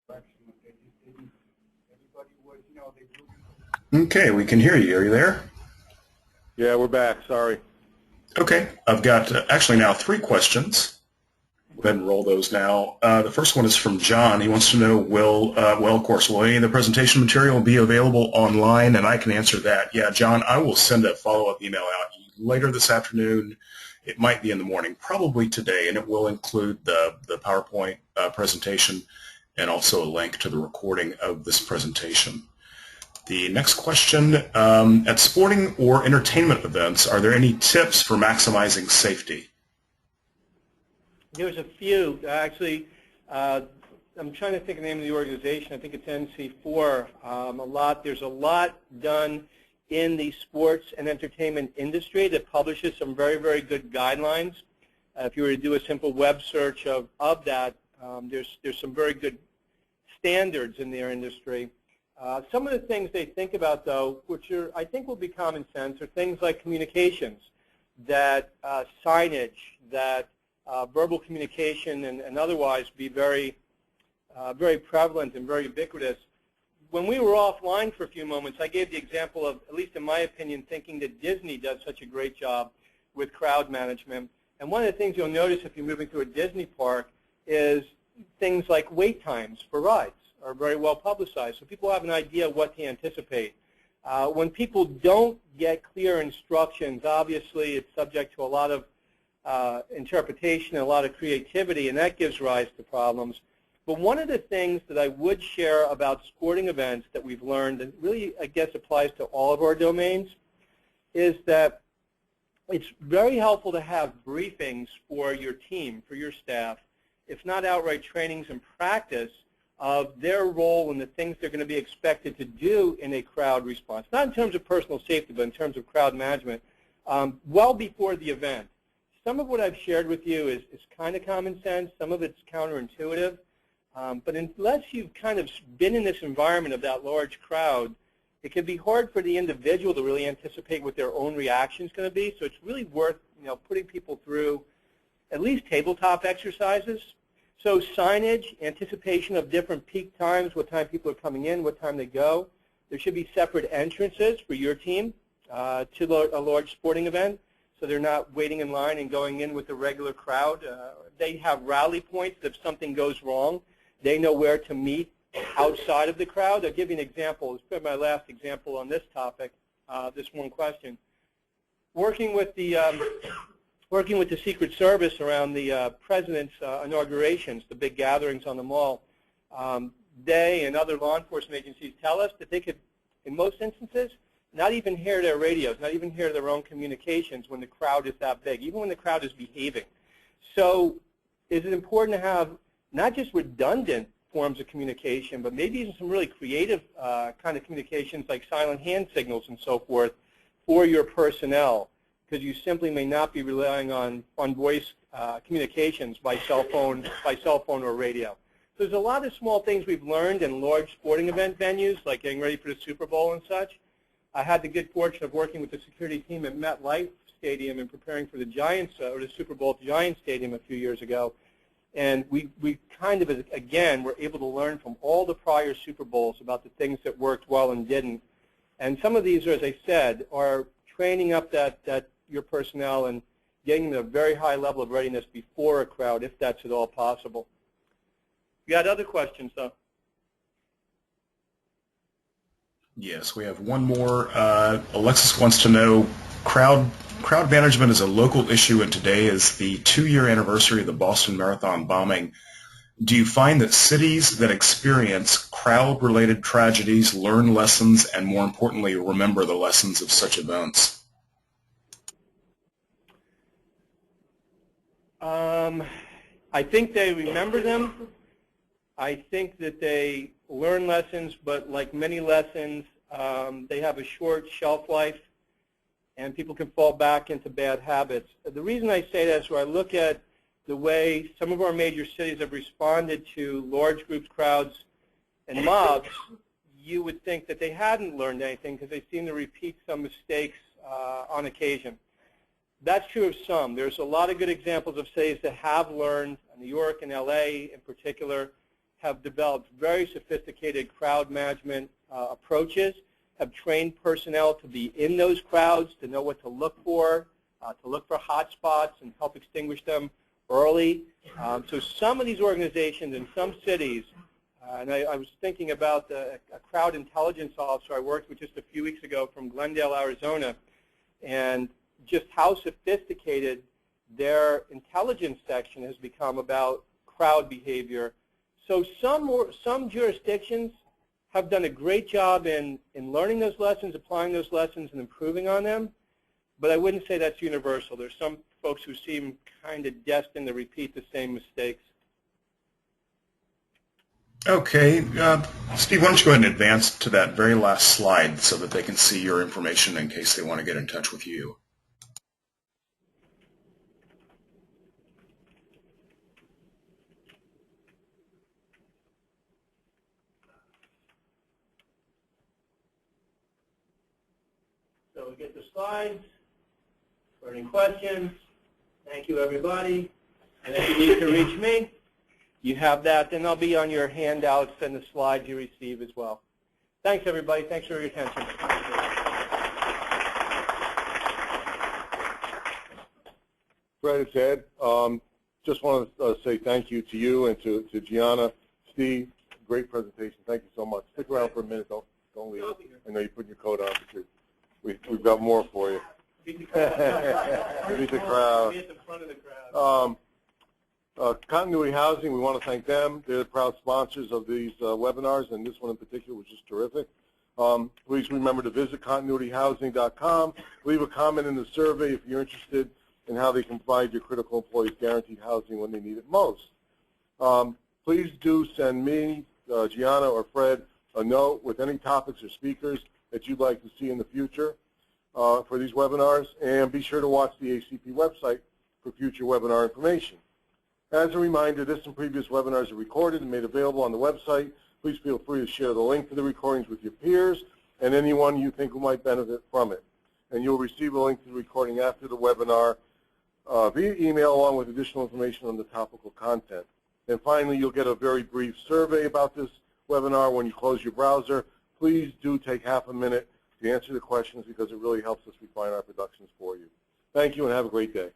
Everybody was, they Okay, we can hear you. Are you there? Yeah, we're back. Sorry. Okay, I've got actually now 3 questions. Go ahead and roll those now. The first one is from John. He wants to know, will any of the presentation material be available online? And I can answer that. Yeah, John, I will send a follow-up email out later this afternoon. It might be in the morning, probably today, and it will include the PowerPoint presentation and also a link to the recording of this presentation. The next question, at sporting or entertainment events, are there any tips for maximizing safety? There's a few. Actually, I'm trying to think of the name of the organization. I think it's NC4. There's a lot done in the sports and entertainment industry that publishes some very, very good guidelines If you were to do a simple web search of that, there's some very good standards in their industry. Some of the things they think about, though, which I think will be common sense, are things like communications, that signage, that verbal communication and otherwise be very prevalent and very ubiquitous. When we were offline for a few moments, I gave the example of, at least in my opinion, thinking that Disney does such a great job with crowd management. And one of the things you'll notice if you're moving through a Disney park is things like wait times for rides are very well publicized, so people have an idea what to anticipate. When people don't get clear instructions, obviously it's subject to a lot of interpretation and a lot of creativity, and that gives rise to problems. But one of the things that I would share about sporting events that we've learned, and really I guess applies to all of our domains, is that it's very helpful to have briefings for your team, for your staff, if not outright trainings and practice of their role and the things they're going to be expected to do in a crowd response. Not in terms of personal safety, but in terms of crowd management, well before the event. Some of what I've shared with you is kind of common sense. Some of it's counterintuitive. But unless you've kind of been in this environment of that large crowd, it can be hard for the individual to really anticipate what their own reaction is going to be. So it's really worth, putting people through at least tabletop exercises. So signage, anticipation of different peak times, what time people are coming in, what time they go. There should be separate entrances for your team to a large sporting event, so they're not waiting in line and going in with the regular crowd. They have rally points if something goes wrong. They know where to meet outside of the crowd. I'll give you an example. This is my last example on this topic, this one question. Working with the Secret Service around the president's inaugurations, the big gatherings on the mall, they and other law enforcement agencies tell us that they could, in most instances, not even hear their radios, not even hear their own communications when the crowd is that big, even when the crowd is behaving. So is it important to have not just redundant forms of communication, but maybe even some really creative kind of communications like silent hand signals and so forth for your personnel, because you simply may not be relying on voice communications by cell phone or radio. So there's a lot of small things we've learned in large sporting event venues, like getting ready for the Super Bowl and such. I had the good fortune of working with the security team at MetLife Stadium and preparing for the Giants, or the Super Bowl at the Giants Stadium a few years ago. And we kind of, again, were able to learn from all the prior Super Bowls about the things that worked well and didn't. And some of these, as I said, are training up your personnel and getting them a very high level of readiness before a crowd, if that's at all possible. You got other questions, though? Yes, we have one more. Alexis wants to know, crowd management is a local issue, and today is the 2-year anniversary of the Boston Marathon bombing. Do you find that cities that experience crowd-related tragedies learn lessons and, more importantly, remember the lessons of such events? I think they remember them. I think that they learn lessons, but like many lessons, they have a short shelf life, and people can fall back into bad habits. The reason I say that is when I look at the way some of our major cities have responded to large groups, crowds, and mobs, you would think that they hadn't learned anything because they seem to repeat some mistakes on occasion. That's true of some. There's a lot of good examples of cities that have learned. New York and LA in particular have developed very sophisticated crowd management approaches, have trained personnel to be in those crowds, to know what to look for hot spots and help extinguish them early. So some of these organizations in some cities, and I was thinking about a crowd intelligence officer I worked with just a few weeks ago from Glendale, Arizona, and just how sophisticated their intelligence section has become about crowd behavior. So some jurisdictions have done a great job in learning those lessons, applying those lessons, and improving on them. But I wouldn't say that's universal. There's some folks who seem kind of destined to repeat the same mistakes. Okay. Steve, why don't you go ahead and advance to that very last slide so that they can see your information in case they want to get in touch with you. So we get the slides. For any questions, thank you, everybody. And if you need to reach me, you have that. Then they'll be on your handouts and the slides you receive as well. Thanks, everybody. Thanks for your attention. Fred, it's Ed. Just want to say thank you to you and to Gianna, Steve. Great presentation. Thank you so much. Stick around for a minute. Don't leave. I know you're putting your coat on, but we've got more for you. Beat the crowd. Be at the front of the crowd. Continuity Housing, we want to thank them. They're the proud sponsors of these webinars, and this one in particular was just terrific. Please remember to visit continuityhousing.com. Leave a comment in the survey if you're interested in how they can provide your critical employees guaranteed housing when they need it most. Please do send me, Gianna, or Fred a note with any topics or speakers that you'd like to see in the future for these webinars, and be sure to watch the ACP website for future webinar information. As a reminder, this and previous webinars are recorded and made available on the website. Please feel free to share the link to the recordings with your peers and anyone you think who might benefit from it. And you'll receive a link to the recording after the webinar via email, along with additional information on the topical content. And finally, you'll get a very brief survey about this webinar when you close your browser. Please do take half a minute to answer the questions, because it really helps us refine our productions for you. Thank you and have a great day.